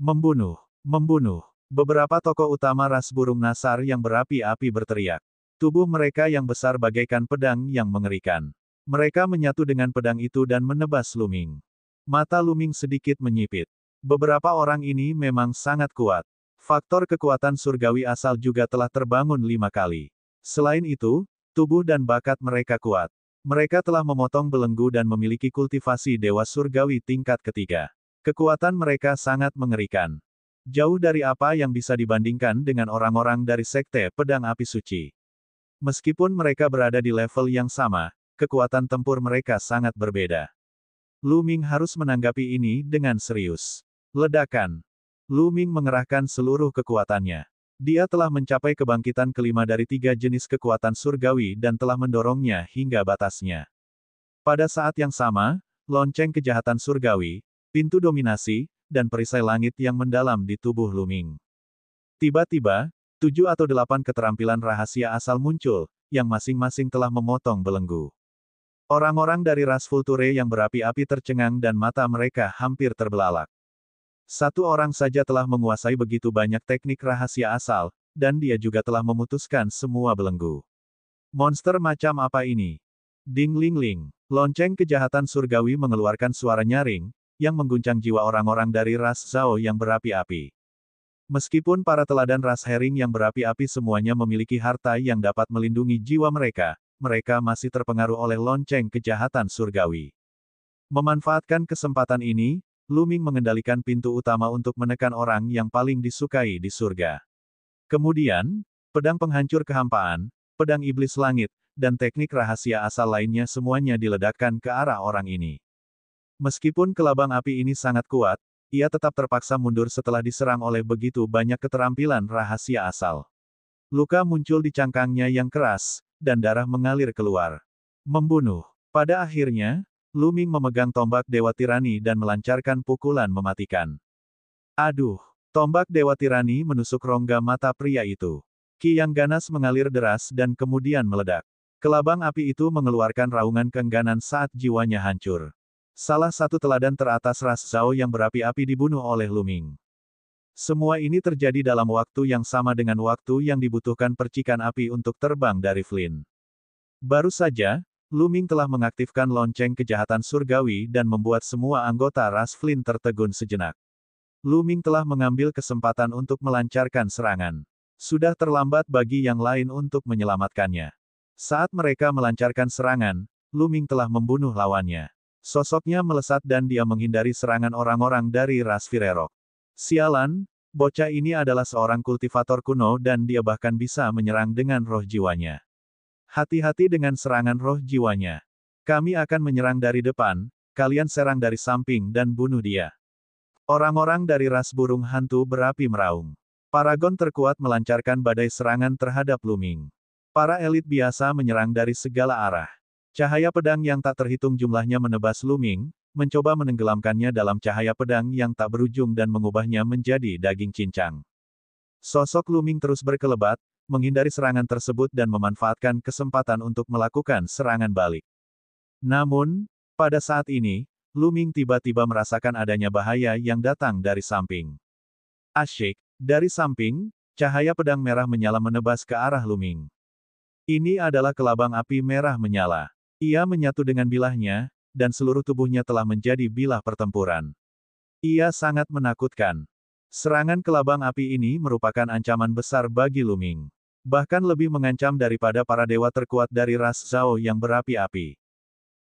S1: Membunuh, membunuh. Beberapa tokoh utama ras burung nasar yang berapi-api berteriak. Tubuh mereka yang besar bagaikan pedang yang mengerikan. Mereka menyatu dengan pedang itu dan menebas Lu Ming. Mata Lu Ming sedikit menyipit. Beberapa orang ini memang sangat kuat. Faktor kekuatan surgawi asal juga telah terbangun 5 kali. Selain itu, tubuh dan bakat mereka kuat. Mereka telah memotong belenggu dan memiliki kultivasi dewa surgawi tingkat ketiga. Kekuatan mereka sangat mengerikan. Jauh dari apa yang bisa dibandingkan dengan orang-orang dari Sekte Pedang Api Suci. Meskipun mereka berada di level yang sama, kekuatan tempur mereka sangat berbeda. Lu Ming harus menanggapi ini dengan serius. Ledakan. Lu Ming mengerahkan seluruh kekuatannya. Dia telah mencapai kebangkitan kelima dari 3 jenis kekuatan surgawi dan telah mendorongnya hingga batasnya. Pada saat yang sama, lonceng kejahatan surgawi, pintu dominasi, dan perisai langit yang mendalam di tubuh Lu Ming. Tiba-tiba, 7 atau 8 keterampilan rahasia asal muncul, yang masing-masing telah memotong belenggu. Orang-orang dari ras Vulture yang berapi-api tercengang dan mata mereka hampir terbelalak. Satu orang saja telah menguasai begitu banyak teknik rahasia asal, dan dia juga telah memutuskan semua belenggu. Monster macam apa ini? Ding ling ling. Lonceng kejahatan surgawi mengeluarkan suara nyaring, yang mengguncang jiwa orang-orang dari ras Zhao yang berapi-api. Meskipun para teladan ras Hering yang berapi-api semuanya memiliki harta yang dapat melindungi jiwa mereka, mereka masih terpengaruh oleh lonceng kejahatan surgawi. Memanfaatkan kesempatan ini, Lu Ming mengendalikan pintu utama untuk menekan orang yang paling disukai di surga. Kemudian, pedang penghancur kehampaan, pedang iblis langit, dan teknik rahasia asal lainnya semuanya diledakkan ke arah orang ini. Meskipun kelabang api ini sangat kuat, ia tetap terpaksa mundur setelah diserang oleh begitu banyak keterampilan rahasia asal. Luka muncul di cangkangnya yang keras, dan darah mengalir keluar. Membunuh. Pada akhirnya, Lu Ming memegang tombak Dewa Tirani dan melancarkan pukulan mematikan. Aduh! Tombak Dewa Tirani menusuk rongga mata pria itu. Ki yang ganas mengalir deras dan kemudian meledak. Kelabang api itu mengeluarkan raungan keengganan saat jiwanya hancur. Salah satu teladan teratas ras Zhao yang berapi-api dibunuh oleh Lu Ming. Semua ini terjadi dalam waktu yang sama dengan waktu yang dibutuhkan percikan api untuk terbang dari Flynn. Baru saja, Lu Ming telah mengaktifkan lonceng kejahatan surgawi dan membuat semua anggota ras Flynn tertegun sejenak. Lu Ming telah mengambil kesempatan untuk melancarkan serangan. Sudah terlambat bagi yang lain untuk menyelamatkannya. Saat mereka melancarkan serangan, Lu Ming telah membunuh lawannya. Sosoknya melesat dan dia menghindari serangan orang-orang dari ras Firerok. Sialan, bocah ini adalah seorang kultivator kuno dan dia bahkan bisa menyerang dengan roh jiwanya. Hati-hati dengan serangan roh jiwanya. Kami akan menyerang dari depan, kalian serang dari samping dan bunuh dia. Orang-orang dari ras burung hantu berapi meraung. Paragon terkuat melancarkan badai serangan terhadap Lu Ming. Para elit biasa menyerang dari segala arah. Cahaya pedang yang tak terhitung jumlahnya menebas Lu Ming, mencoba menenggelamkannya dalam cahaya pedang yang tak berujung dan mengubahnya menjadi daging cincang. Sosok Lu Ming terus berkelebat, menghindari serangan tersebut dan memanfaatkan kesempatan untuk melakukan serangan balik. Namun, pada saat ini, Lu Ming tiba-tiba merasakan adanya bahaya yang datang dari samping. Asyik, dari samping, cahaya pedang merah menyala menebas ke arah Lu Ming. Ini adalah kelabang api merah menyala. Ia menyatu dengan bilahnya, dan seluruh tubuhnya telah menjadi bilah pertempuran. Ia sangat menakutkan. Serangan kelabang api ini merupakan ancaman besar bagi Lu Ming. Bahkan lebih mengancam daripada para dewa terkuat dari ras Zhao yang berapi-api.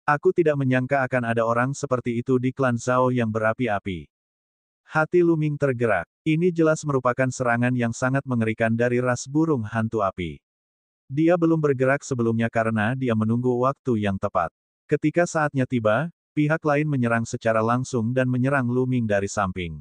S1: Aku tidak menyangka akan ada orang seperti itu di klan Zhao yang berapi-api. Hati Lu Ming tergerak. Ini jelas merupakan serangan yang sangat mengerikan dari ras burung hantu api. Dia belum bergerak sebelumnya karena dia menunggu waktu yang tepat. Ketika saatnya tiba, pihak lain menyerang secara langsung dan menyerang Lu Ming dari samping.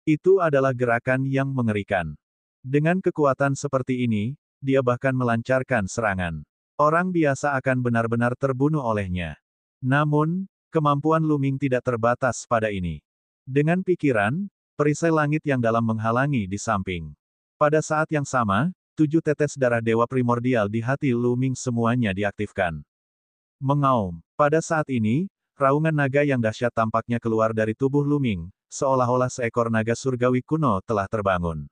S1: Itu adalah gerakan yang mengerikan. Dengan kekuatan seperti ini, dia bahkan melancarkan serangan. Orang biasa akan benar-benar terbunuh olehnya. Namun, kemampuan Luming tidak terbatas pada ini. Dengan pikiran, perisai langit yang dalam menghalangi di samping. Pada saat yang sama, 7 tetes darah dewa primordial di hati Luming semuanya diaktifkan. Mengaum. Pada saat ini, raungan naga yang dahsyat tampaknya keluar dari tubuh Luming, seolah-olah seekor naga surgawi kuno telah terbangun.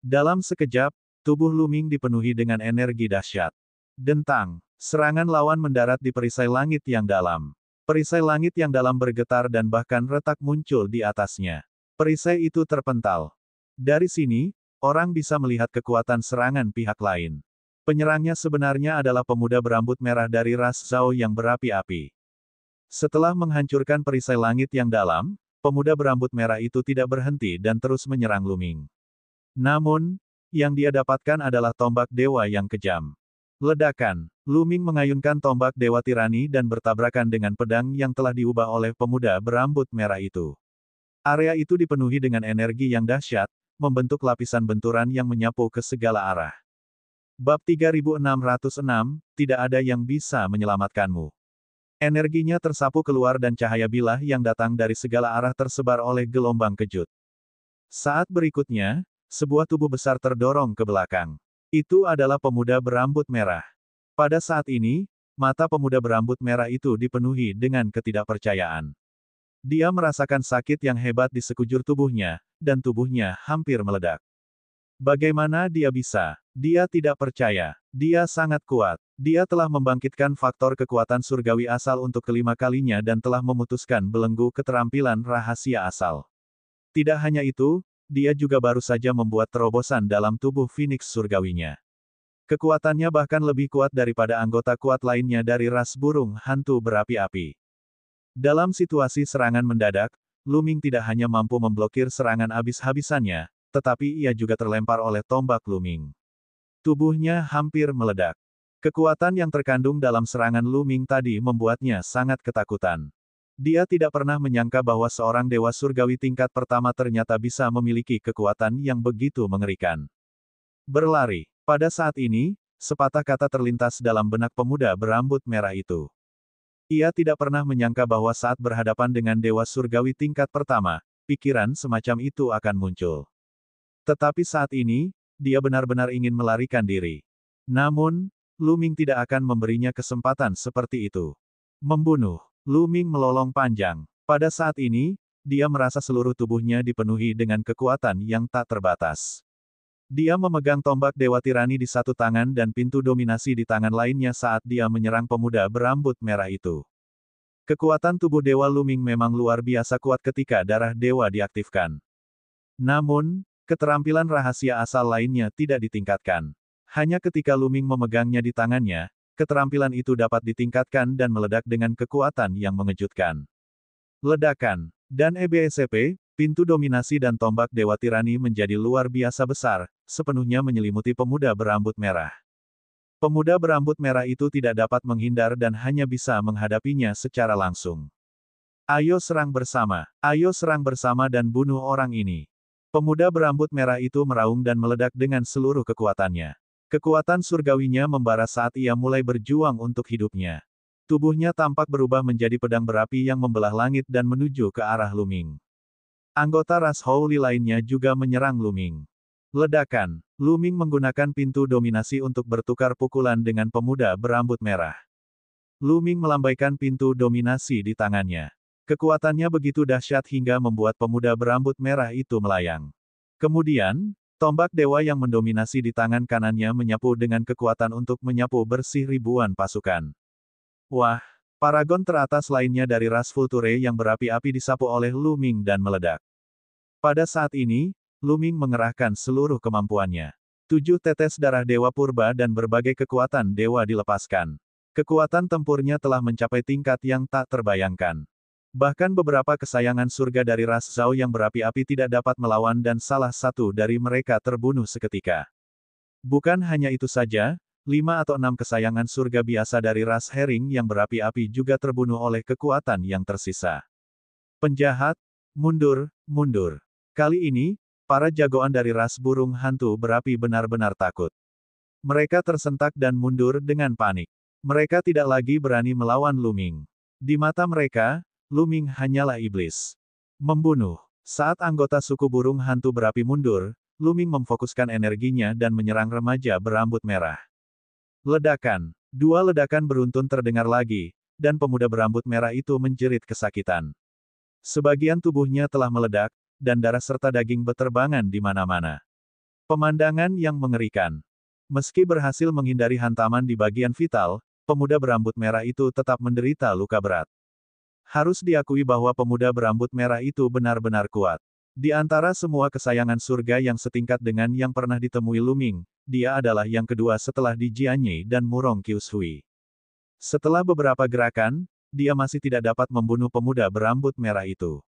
S1: Dalam sekejap, tubuh Luming dipenuhi dengan energi dahsyat. Dentang. Serangan lawan mendarat di perisai langit yang dalam. Perisai langit yang dalam bergetar dan bahkan retak muncul di atasnya. Perisai itu terpental. Dari sini, orang bisa melihat kekuatan serangan pihak lain. Penyerangnya sebenarnya adalah pemuda berambut merah dari ras Zhao yang berapi-api. Setelah menghancurkan perisai langit yang dalam, pemuda berambut merah itu tidak berhenti dan terus menyerang Luming. Namun, yang dia dapatkan adalah tombak dewa yang kejam. Ledakan. Luming mengayunkan tombak dewa tirani dan bertabrakan dengan pedang yang telah diubah oleh pemuda berambut merah itu. Area itu dipenuhi dengan energi yang dahsyat, membentuk lapisan benturan yang menyapu ke segala arah. Bab 3606, tidak ada yang bisa menyelamatkanmu. Energinya tersapu keluar dan cahaya bilah yang datang dari segala arah tersebar oleh gelombang kejut. Saat berikutnya, sebuah tubuh besar terdorong ke belakang. Itu adalah pemuda berambut merah. Pada saat ini, mata pemuda berambut merah itu dipenuhi dengan ketidakpercayaan. Dia merasakan sakit yang hebat di sekujur tubuhnya, dan tubuhnya hampir meledak. Bagaimana dia bisa? Dia tidak percaya. Dia sangat kuat. Dia telah membangkitkan faktor kekuatan surgawi asal untuk kelima kalinya dan telah memutuskan belenggu keterampilan rahasia asal. Tidak hanya itu, dia juga baru saja membuat terobosan dalam tubuh Phoenix surgawinya. Kekuatannya bahkan lebih kuat daripada anggota kuat lainnya dari ras burung hantu berapi-api. Dalam situasi serangan mendadak, Luming tidak hanya mampu memblokir serangan habis-habisannya, tetapi ia juga terlempar oleh tombak Luming. Tubuhnya hampir meledak. Kekuatan yang terkandung dalam serangan Luming tadi membuatnya sangat ketakutan. Dia tidak pernah menyangka bahwa seorang dewa surgawi tingkat pertama ternyata bisa memiliki kekuatan yang begitu mengerikan. Berlari. Pada saat ini, sepatah kata terlintas dalam benak pemuda berambut merah itu. Ia tidak pernah menyangka bahwa saat berhadapan dengan dewa surgawi tingkat pertama, pikiran semacam itu akan muncul. Tetapi saat ini, dia benar-benar ingin melarikan diri. Namun, Luming tidak akan memberinya kesempatan seperti itu. Membunuh. Luming melolong panjang. Pada saat ini, dia merasa seluruh tubuhnya dipenuhi dengan kekuatan yang tak terbatas. Dia memegang tombak dewa tirani di satu tangan dan pintu dominasi di tangan lainnya saat dia menyerang pemuda berambut merah itu. Kekuatan tubuh dewa Luming memang luar biasa kuat ketika darah dewa diaktifkan. Namun, keterampilan rahasia asal lainnya tidak ditingkatkan. Hanya ketika Luming memegangnya di tangannya, keterampilan itu dapat ditingkatkan dan meledak dengan kekuatan yang mengejutkan. Ledakan. Dan EBSCP, pintu dominasi dan tombak dewa tirani menjadi luar biasa besar, sepenuhnya menyelimuti pemuda berambut merah. Pemuda berambut merah itu tidak dapat menghindar dan hanya bisa menghadapinya secara langsung. Ayo serang bersama dan bunuh orang ini. Pemuda berambut merah itu meraung dan meledak dengan seluruh kekuatannya. Kekuatan surgawinya membara saat ia mulai berjuang untuk hidupnya. Tubuhnya tampak berubah menjadi pedang berapi yang membelah langit dan menuju ke arah Luming. Anggota ras Holy lainnya juga menyerang Luming. Ledakan. Luming menggunakan pintu dominasi untuk bertukar pukulan dengan pemuda berambut merah. Luming melambaikan pintu dominasi di tangannya. Kekuatannya begitu dahsyat hingga membuat pemuda berambut merah itu melayang. Kemudian, tombak dewa yang mendominasi di tangan kanannya menyapu dengan kekuatan untuk menyapu bersih ribuan pasukan. Wah, paragon teratas lainnya dari ras Vulture yang berapi-api disapu oleh Luming dan meledak. Pada saat ini, Luming mengerahkan seluruh kemampuannya. 7 tetes darah dewa purba dan berbagai kekuatan dewa dilepaskan. Kekuatan tempurnya telah mencapai tingkat yang tak terbayangkan. Bahkan beberapa kesayangan surga dari ras Zhao yang berapi-api tidak dapat melawan dan salah satu dari mereka terbunuh seketika. Bukan hanya itu saja, 5 atau 6 kesayangan surga biasa dari ras Herring yang berapi-api juga terbunuh oleh kekuatan yang tersisa. Penjahat, mundur, mundur. Kali ini, para jagoan dari ras burung hantu berapi benar-benar takut. Mereka tersentak dan mundur dengan panik. Mereka tidak lagi berani melawan Luming. Di mata mereka, Luming hanyalah iblis. Membunuh. Saat anggota suku burung hantu berapi mundur, Luming memfokuskan energinya dan menyerang remaja berambut merah. Ledakan. Dua ledakan beruntun terdengar lagi, dan pemuda berambut merah itu menjerit kesakitan. Sebagian tubuhnya telah meledak, dan darah serta daging beterbangan di mana-mana. Pemandangan yang mengerikan. Meski berhasil menghindari hantaman di bagian vital, pemuda berambut merah itu tetap menderita luka berat. Harus diakui bahwa pemuda berambut merah itu benar-benar kuat. Di antara semua kesayangan surga yang setingkat dengan yang pernah ditemui Luming, dia adalah yang kedua setelah Di Jianye dan Murong Qiushui. Setelah beberapa gerakan, dia masih tidak dapat membunuh pemuda berambut merah itu.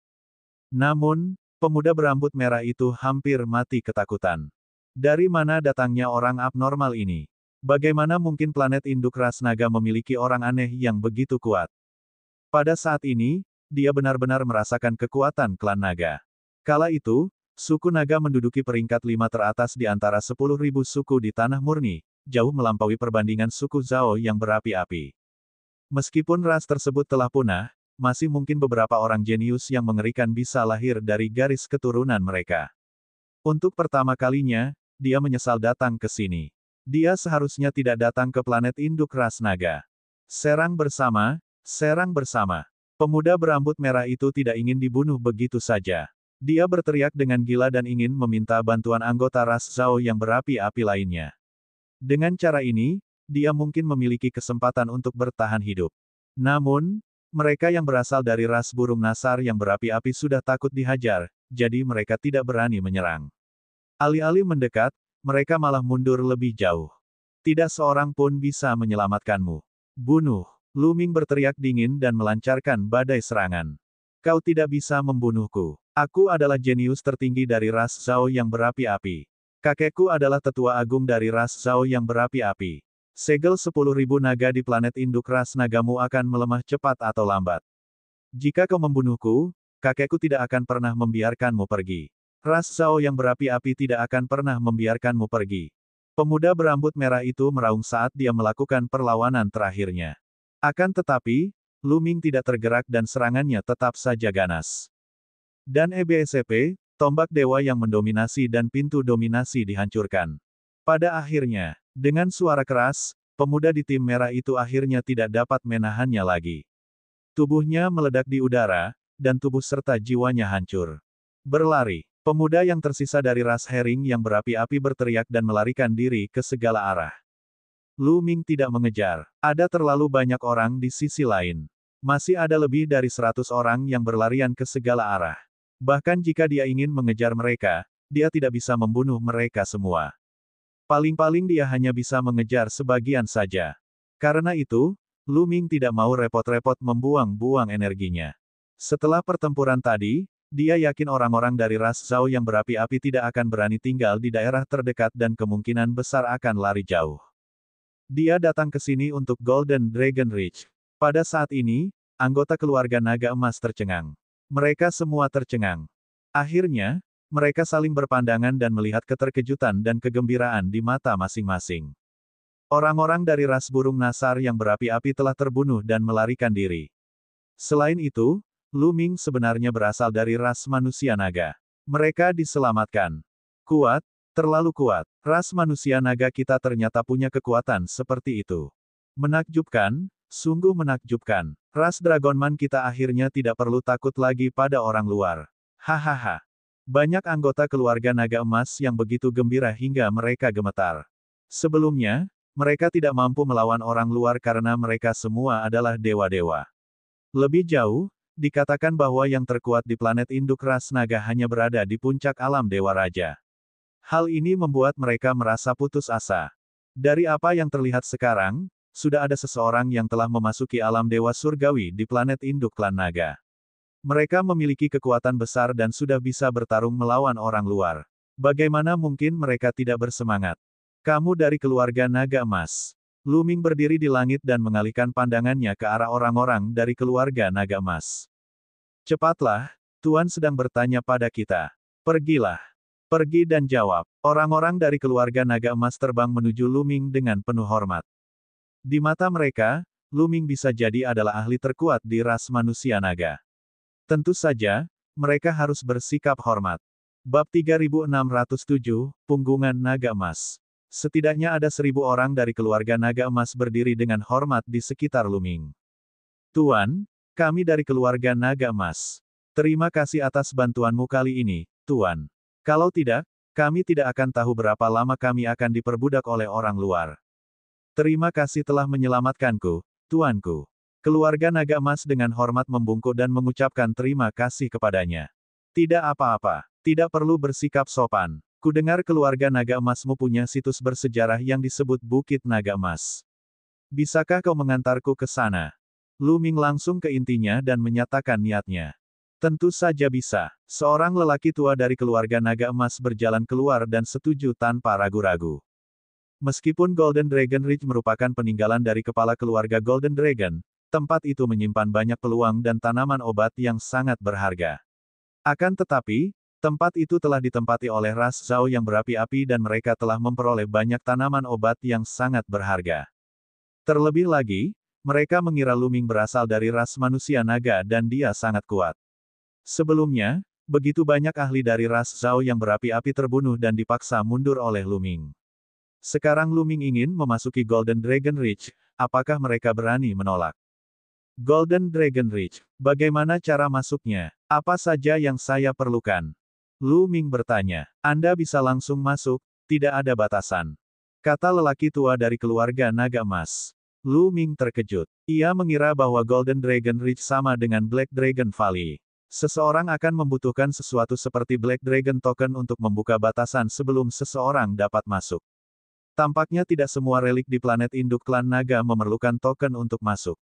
S1: Namun, pemuda berambut merah itu hampir mati ketakutan. Dari mana datangnya orang abnormal ini? Bagaimana mungkin planet induk ras naga memiliki orang aneh yang begitu kuat? Pada saat ini, dia benar-benar merasakan kekuatan klan naga. Kala itu, suku naga menduduki peringkat 5 teratas di antara 10.000 suku di Tanah Murni, jauh melampaui perbandingan suku Zhao yang berapi-api. Meskipun ras tersebut telah punah, masih mungkin beberapa orang jenius yang mengerikan bisa lahir dari garis keturunan mereka. Untuk pertama kalinya, dia menyesal datang ke sini. Dia seharusnya tidak datang ke planet induk ras naga. Serang bersama. Serang bersama. Pemuda berambut merah itu tidak ingin dibunuh begitu saja. Dia berteriak dengan gila dan ingin meminta bantuan anggota ras Zhao yang berapi-api lainnya. Dengan cara ini, dia mungkin memiliki kesempatan untuk bertahan hidup. Namun, mereka yang berasal dari ras burung nasar yang berapi-api sudah takut dihajar, jadi mereka tidak berani menyerang. Alih-alih mendekat, mereka malah mundur lebih jauh. Tidak seorang pun bisa menyelamatkanmu. Bunuh. Luming berteriak dingin dan melancarkan badai serangan. Kau tidak bisa membunuhku. Aku adalah jenius tertinggi dari ras Zhao yang berapi-api. Kakekku adalah tetua agung dari ras Zhao yang berapi-api. Segel 10.000 naga di planet induk ras nagamu akan melemah cepat atau lambat. Jika kau membunuhku, kakekku tidak akan pernah membiarkanmu pergi. Ras Zhao yang berapi-api tidak akan pernah membiarkanmu pergi. Pemuda berambut merah itu meraung saat dia melakukan perlawanan terakhirnya. Akan tetapi, Luming tidak tergerak dan serangannya tetap saja ganas. Dan EBSP, tombak dewa yang mendominasi dan pintu dominasi dihancurkan. Pada akhirnya, dengan suara keras, pemuda di tim merah itu akhirnya tidak dapat menahannya lagi. Tubuhnya meledak di udara, dan tubuh serta jiwanya hancur. Berlari, pemuda yang tersisa dari ras Herring yang berapi-api berteriak dan melarikan diri ke segala arah. Luming tidak mengejar. Ada terlalu banyak orang di sisi lain. Masih ada lebih dari 100 orang yang berlarian ke segala arah. Bahkan jika dia ingin mengejar mereka, dia tidak bisa membunuh mereka semua. Paling-paling dia hanya bisa mengejar sebagian saja. Karena itu, Luming tidak mau repot-repot membuang-buang energinya. Setelah pertempuran tadi, dia yakin orang-orang dari ras Zhao yang berapi-api tidak akan berani tinggal di daerah terdekat dan kemungkinan besar akan lari jauh. Dia datang ke sini untuk Golden Dragon Ridge. Pada saat ini, anggota keluarga naga emas tercengang. Mereka semua tercengang. Akhirnya, mereka saling berpandangan dan melihat keterkejutan dan kegembiraan di mata masing-masing. Orang-orang dari ras burung nasar yang berapi-api telah terbunuh dan melarikan diri. Selain itu, Luming sebenarnya berasal dari ras manusia naga. Mereka diselamatkan. Kuat. Terlalu kuat. Ras manusia naga kita ternyata punya kekuatan seperti itu. Menakjubkan, sungguh menakjubkan. Ras Dragonman kita akhirnya tidak perlu takut lagi pada orang luar. Hahaha. Banyak anggota keluarga naga emas yang begitu gembira hingga mereka gemetar. Sebelumnya, mereka tidak mampu melawan orang luar karena mereka semua adalah dewa-dewa. Lebih jauh, dikatakan bahwa yang terkuat di planet induk ras naga hanya berada di puncak alam Dewa Raja. Hal ini membuat mereka merasa putus asa. Dari apa yang terlihat sekarang, sudah ada seseorang yang telah memasuki alam dewa surgawi di planet induk klan naga. Mereka memiliki kekuatan besar dan sudah bisa bertarung melawan orang luar. Bagaimana mungkin mereka tidak bersemangat? Kamu dari keluarga naga emas. Luming berdiri di langit dan mengalihkan pandangannya ke arah orang-orang dari keluarga naga emas. Cepatlah, Tuan sedang bertanya pada kita. Pergilah. Pergi dan jawab. Orang-orang dari keluarga naga emas terbang menuju Luming dengan penuh hormat. Di mata mereka, Lu Ming bisa jadi adalah ahli terkuat di ras manusia naga. Tentu saja, mereka harus bersikap hormat. Bab 3607, Punggungan Naga Emas. Setidaknya ada 1000 orang dari keluarga naga emas berdiri dengan hormat di sekitar Lu Ming. Tuan, kami dari keluarga naga emas. Terima kasih atas bantuanmu kali ini, Tuan. Kalau tidak, kami tidak akan tahu berapa lama kami akan diperbudak oleh orang luar. Terima kasih telah menyelamatkanku, Tuanku. Keluarga naga emas dengan hormat membungkuk dan mengucapkan terima kasih kepadanya. Tidak apa-apa, tidak perlu bersikap sopan. Kudengar keluarga naga emasmu punya situs bersejarah yang disebut Bukit Naga Emas. Bisakah kau mengantarku ke sana? Lu Ming langsung ke intinya dan menyatakan niatnya. Tentu saja bisa. Seorang lelaki tua dari keluarga naga emas berjalan keluar dan setuju tanpa ragu-ragu. Meskipun Golden Dragon Ridge merupakan peninggalan dari kepala keluarga Golden Dragon, tempat itu menyimpan banyak peluang dan tanaman obat yang sangat berharga. Akan tetapi, tempat itu telah ditempati oleh ras Zhao yang berapi-api dan mereka telah memperoleh banyak tanaman obat yang sangat berharga. Terlebih lagi, mereka mengira Lu Ming berasal dari ras manusia naga dan dia sangat kuat. Sebelumnya, begitu banyak ahli dari ras Zhao yang berapi-api terbunuh dan dipaksa mundur oleh Lu Ming. Sekarang Lu Ming ingin memasuki Golden Dragon Ridge, apakah mereka berani menolak? Golden Dragon Ridge, bagaimana cara masuknya? Apa saja yang saya perlukan? Lu Ming bertanya. Anda bisa langsung masuk, tidak ada batasan. Kata lelaki tua dari keluarga naga emas. Lu Ming terkejut. Ia mengira bahwa Golden Dragon Ridge sama dengan Black Dragon Valley. Seseorang akan membutuhkan sesuatu seperti Black Dragon Token untuk membuka batasan sebelum seseorang dapat masuk. Tampaknya tidak semua relik di planet induk klan naga memerlukan token untuk masuk.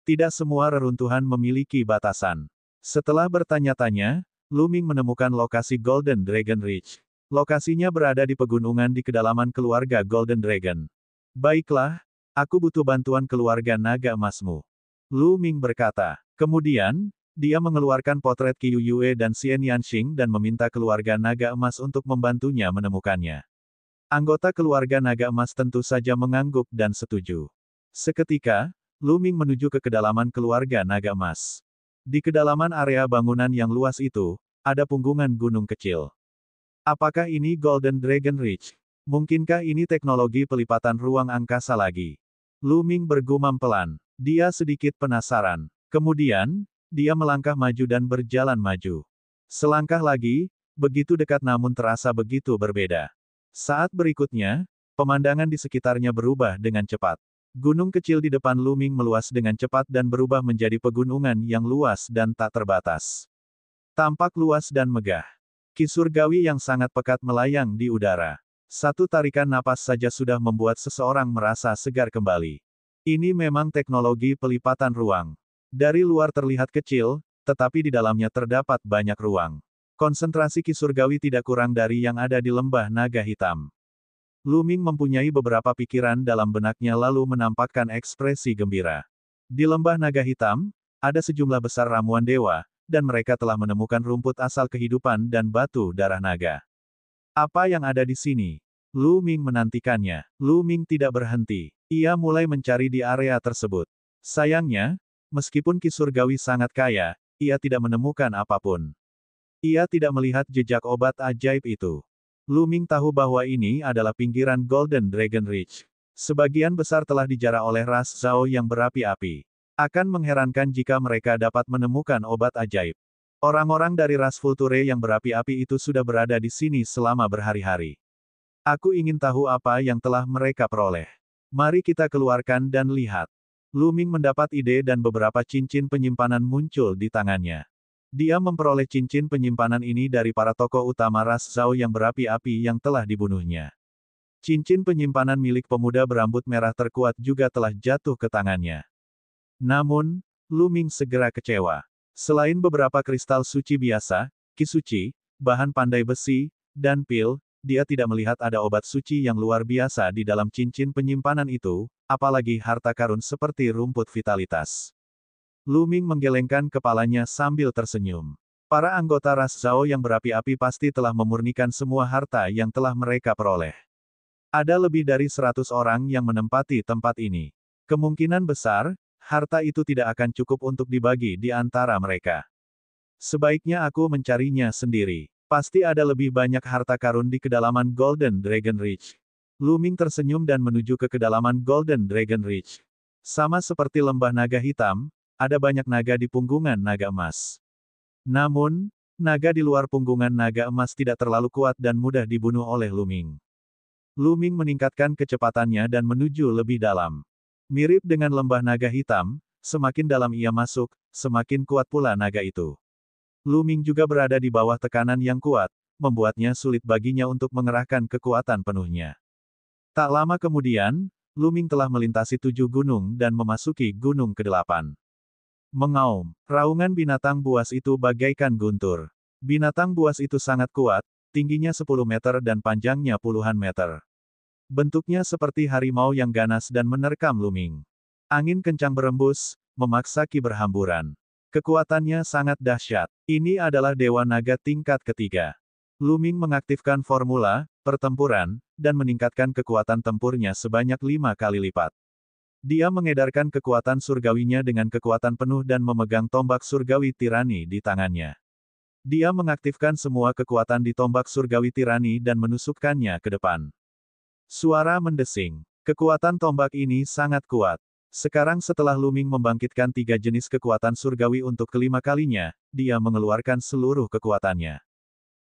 S1: Tidak semua reruntuhan memiliki batasan. Setelah bertanya-tanya, Lu Ming menemukan lokasi Golden Dragon Ridge. Lokasinya berada di pegunungan di kedalaman keluarga Golden Dragon. Baiklah, aku butuh bantuan keluarga naga emasmu. Lu Ming berkata. Kemudian, dia mengeluarkan potret Qiu Yue dan Xian Yanxing dan meminta keluarga naga emas untuk membantunya menemukannya. Anggota keluarga naga emas tentu saja mengangguk dan setuju. Seketika, Lu Ming menuju ke kedalaman keluarga naga emas. Di kedalaman area bangunan yang luas itu, ada punggungan gunung kecil. Apakah ini Golden Dragon Ridge? Mungkinkah ini teknologi pelipatan ruang angkasa lagi? Lu Ming bergumam pelan. Dia sedikit penasaran. Kemudian, dia melangkah maju dan berjalan maju. Selangkah lagi, begitu dekat namun terasa begitu berbeda. Saat berikutnya, pemandangan di sekitarnya berubah dengan cepat. Gunung kecil di depan Lu Ming meluas dengan cepat dan berubah menjadi pegunungan yang luas dan tak terbatas. Tampak luas dan megah. Ki surgawi yang sangat pekat melayang di udara. Satu tarikan napas saja sudah membuat seseorang merasa segar kembali. Ini memang teknologi pelipatan ruang. Dari luar terlihat kecil, tetapi di dalamnya terdapat banyak ruang. Konsentrasi Ki surgawi tidak kurang dari yang ada di lembah naga hitam. Lu Ming mempunyai beberapa pikiran dalam benaknya lalu menampakkan ekspresi gembira. Di lembah naga hitam, ada sejumlah besar ramuan dewa, dan mereka telah menemukan rumput asal kehidupan dan batu darah naga. Apa yang ada di sini? Lu Ming menantikannya. Lu Ming tidak berhenti. Ia mulai mencari di area tersebut. Sayangnya, meskipun Ki surgawi sangat kaya, ia tidak menemukan apapun. Ia tidak melihat jejak obat ajaib itu. Lu Ming tahu bahwa ini adalah pinggiran Golden Dragon Ridge. Sebagian besar telah dijarah oleh ras Zhao yang berapi-api. Akan mengherankan jika mereka dapat menemukan obat ajaib. Orang-orang dari ras Vulture yang berapi-api itu sudah berada di sini selama berhari-hari. Aku ingin tahu apa yang telah mereka peroleh. Mari kita keluarkan dan lihat. Lu Ming mendapat ide dan beberapa cincin penyimpanan muncul di tangannya. Dia memperoleh cincin penyimpanan ini dari para tokoh utama ras Zhao yang berapi-api yang telah dibunuhnya. Cincin penyimpanan milik pemuda berambut merah terkuat juga telah jatuh ke tangannya. Namun, Lu Ming segera kecewa. Selain beberapa kristal suci biasa, ki suci, bahan pandai besi, dan pil, dia tidak melihat ada obat suci yang luar biasa di dalam cincin penyimpanan itu, apalagi harta karun seperti rumput vitalitas. Lu Ming menggelengkan kepalanya sambil tersenyum. Para anggota ras Zhao yang berapi-api pasti telah memurnikan semua harta yang telah mereka peroleh. Ada lebih dari 100 orang yang menempati tempat ini. Kemungkinan besar, harta itu tidak akan cukup untuk dibagi di antara mereka. Sebaiknya aku mencarinya sendiri. Pasti ada lebih banyak harta karun di kedalaman Golden Dragon Ridge. Lu Ming tersenyum dan menuju ke kedalaman Golden Dragon Ridge. Sama seperti lembah naga hitam, ada banyak naga di punggungan naga emas. Namun, naga di luar punggungan naga emas tidak terlalu kuat dan mudah dibunuh oleh Lu Ming. Lu Ming meningkatkan kecepatannya dan menuju lebih dalam. Mirip dengan lembah naga hitam, semakin dalam ia masuk, semakin kuat pula naga itu. Lu Ming juga berada di bawah tekanan yang kuat, membuatnya sulit baginya untuk mengerahkan kekuatan penuhnya. Tak lama kemudian, Lu Ming telah melintasi 7 gunung dan memasuki gunung ke-8. Mengaum, raungan binatang buas itu bagaikan guntur. Binatang buas itu sangat kuat, tingginya 10 meter dan panjangnya puluhan meter. Bentuknya seperti harimau yang ganas dan menerkam Lu Ming. Angin kencang berembus, memaksa Ki berhamburan. Kekuatannya sangat dahsyat. Ini adalah Dewa Naga tingkat ketiga. Lu Ming mengaktifkan formula pertempuran dan meningkatkan kekuatan tempurnya sebanyak 5 kali lipat. Dia mengedarkan kekuatan surgawinya dengan kekuatan penuh dan memegang tombak surgawi tirani di tangannya. Dia mengaktifkan semua kekuatan di tombak surgawi tirani dan menusukkannya ke depan. Suara mendesing. Kekuatan tombak ini sangat kuat. Sekarang setelah Lu Ming membangkitkan 3 jenis kekuatan surgawi untuk kelima kalinya, dia mengeluarkan seluruh kekuatannya.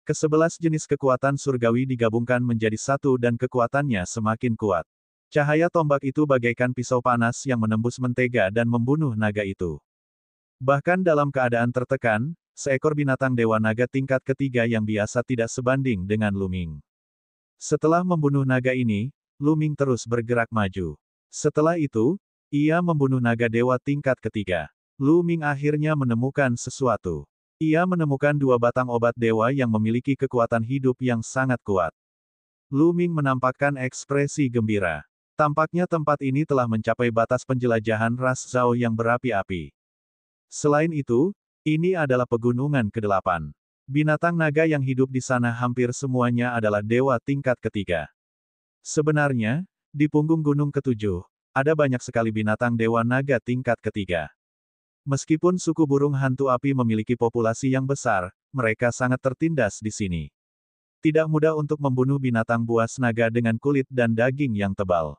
S1: Ke-11 jenis kekuatan surgawi digabungkan menjadi satu dan kekuatannya semakin kuat. Cahaya tombak itu bagaikan pisau panas yang menembus mentega dan membunuh naga itu. Bahkan dalam keadaan tertekan, seekor binatang dewa naga tingkat ketiga yang biasa tidak sebanding dengan Lu Ming. Setelah membunuh naga ini, Lu Ming terus bergerak maju. Setelah itu, ia membunuh naga dewa tingkat ketiga. Lu Ming akhirnya menemukan sesuatu. Ia menemukan 2 batang obat dewa yang memiliki kekuatan hidup yang sangat kuat. Lu Ming menampakkan ekspresi gembira. Tampaknya tempat ini telah mencapai batas penjelajahan ras Zhao yang berapi-api. Selain itu, ini adalah pegunungan ke-8. Binatang naga yang hidup di sana hampir semuanya adalah dewa tingkat ketiga. Sebenarnya, di punggung gunung ke-7, ada banyak sekali binatang dewa naga tingkat ketiga. Meskipun suku burung hantu api memiliki populasi yang besar, mereka sangat tertindas di sini. Tidak mudah untuk membunuh binatang buas naga dengan kulit dan daging yang tebal.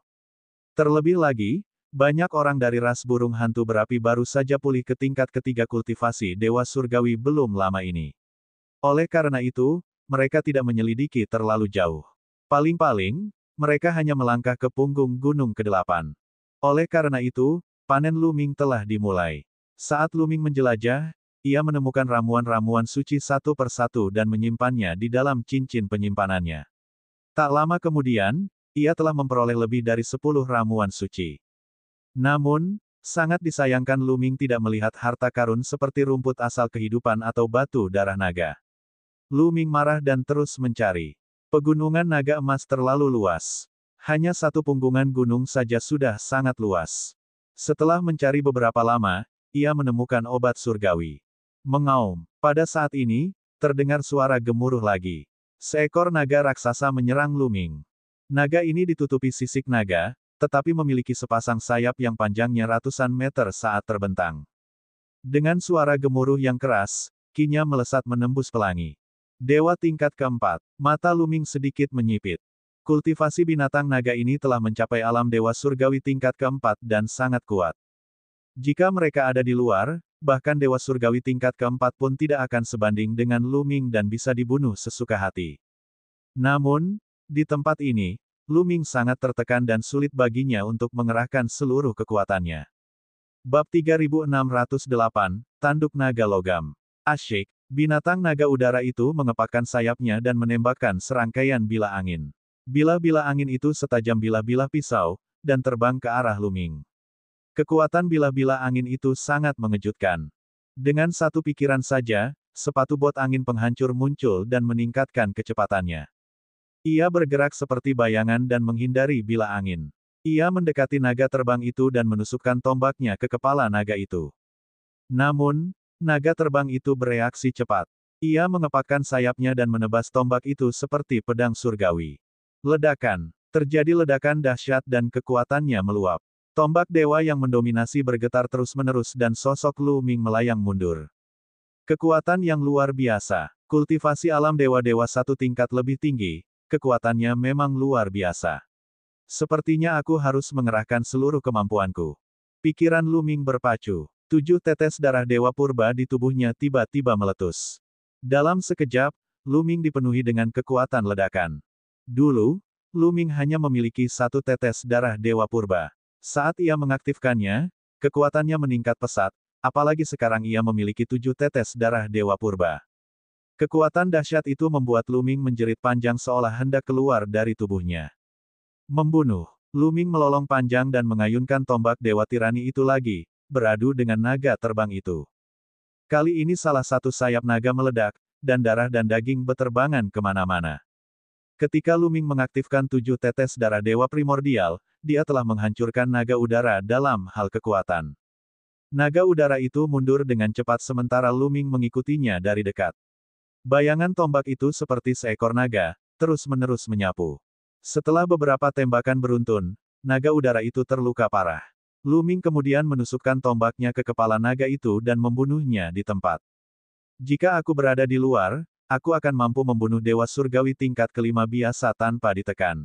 S1: Terlebih lagi, banyak orang dari ras burung hantu berapi baru saja pulih ke tingkat ketiga kultivasi dewa surgawi belum lama ini. Oleh karena itu, mereka tidak menyelidiki terlalu jauh. Paling-paling, mereka hanya melangkah ke punggung gunung ke-8. Oleh karena itu, panen Lu Ming telah dimulai. Saat Lu Ming menjelajah, ia menemukan ramuan-ramuan suci satu persatu dan menyimpannya di dalam cincin penyimpanannya. Tak lama kemudian, ia telah memperoleh lebih dari 10 ramuan suci. Namun, sangat disayangkan Lu Ming tidak melihat harta karun seperti rumput asal kehidupan atau batu darah naga. Lu Ming marah dan terus mencari. Pegunungan naga emas terlalu luas. Hanya satu punggungan gunung saja sudah sangat luas. Setelah mencari beberapa lama, ia menemukan obat surgawi. Mengaum. Pada saat ini, terdengar suara gemuruh lagi. Seekor naga raksasa menyerang Lu Ming. Naga ini ditutupi sisik naga, tetapi memiliki sepasang sayap yang panjangnya ratusan meter saat terbentang. Dengan suara gemuruh yang keras, kinya melesat menembus pelangi. Dewa tingkat keempat. Mata Lu Ming sedikit menyipit. Kultivasi binatang naga ini telah mencapai alam dewa surgawi tingkat keempat dan sangat kuat. Jika mereka ada di luar, bahkan dewa surgawi tingkat keempat pun tidak akan sebanding dengan Lu Ming dan bisa dibunuh sesuka hati. Namun, di tempat ini, Lu Ming sangat tertekan dan sulit baginya untuk mengerahkan seluruh kekuatannya. Bab 3608, Tanduk Naga Logam. Asyik, binatang naga udara itu mengepakkan sayapnya dan menembakkan serangkaian bilah angin. Bilah-bilah angin itu setajam bilah-bilah pisau, dan terbang ke arah Lu Ming. Kekuatan bilah-bilah angin itu sangat mengejutkan. Dengan satu pikiran saja, sepatu bot angin penghancur muncul dan meningkatkan kecepatannya. Ia bergerak seperti bayangan dan menghindari bilah angin. Ia mendekati naga terbang itu dan menusukkan tombaknya ke kepala naga itu. Namun, naga terbang itu bereaksi cepat. Ia mengepakkan sayapnya dan menebas tombak itu seperti pedang surgawi. Ledakan. Terjadi ledakan dahsyat dan kekuatannya meluap. Tombak dewa yang mendominasi bergetar terus-menerus dan sosok Lu Ming melayang mundur. Kekuatan yang luar biasa. Kultivasi alam dewa-dewa satu tingkat lebih tinggi, kekuatannya memang luar biasa. Sepertinya aku harus mengerahkan seluruh kemampuanku. Pikiran Lu Ming berpacu. 7 tetes darah dewa purba di tubuhnya tiba-tiba meletus. Dalam sekejap, Lu Ming dipenuhi dengan kekuatan ledakan. Dulu, Lu Ming hanya memiliki 1 tetes darah dewa purba. Saat ia mengaktifkannya, kekuatannya meningkat pesat, apalagi sekarang ia memiliki 7 tetes darah dewa purba. Kekuatan dahsyat itu membuat Lu Ming menjerit panjang seolah hendak keluar dari tubuhnya. Membunuh. Lu Ming melolong panjang dan mengayunkan tombak dewa tirani itu lagi, beradu dengan naga terbang itu. Kali ini salah satu sayap naga meledak, dan darah dan daging beterbangan kemana-mana. Ketika Lu Ming mengaktifkan 7 tetes darah dewa primordial, dia telah menghancurkan naga udara dalam hal kekuatan. Naga udara itu mundur dengan cepat sementara Lu Ming mengikutinya dari dekat. Bayangan tombak itu seperti seekor naga, terus-menerus menyapu. Setelah beberapa tembakan beruntun, naga udara itu terluka parah. Lu Ming kemudian menusukkan tombaknya ke kepala naga itu dan membunuhnya di tempat. Jika aku berada di luar, aku akan mampu membunuh dewa surgawi tingkat kelima biasa tanpa ditekan.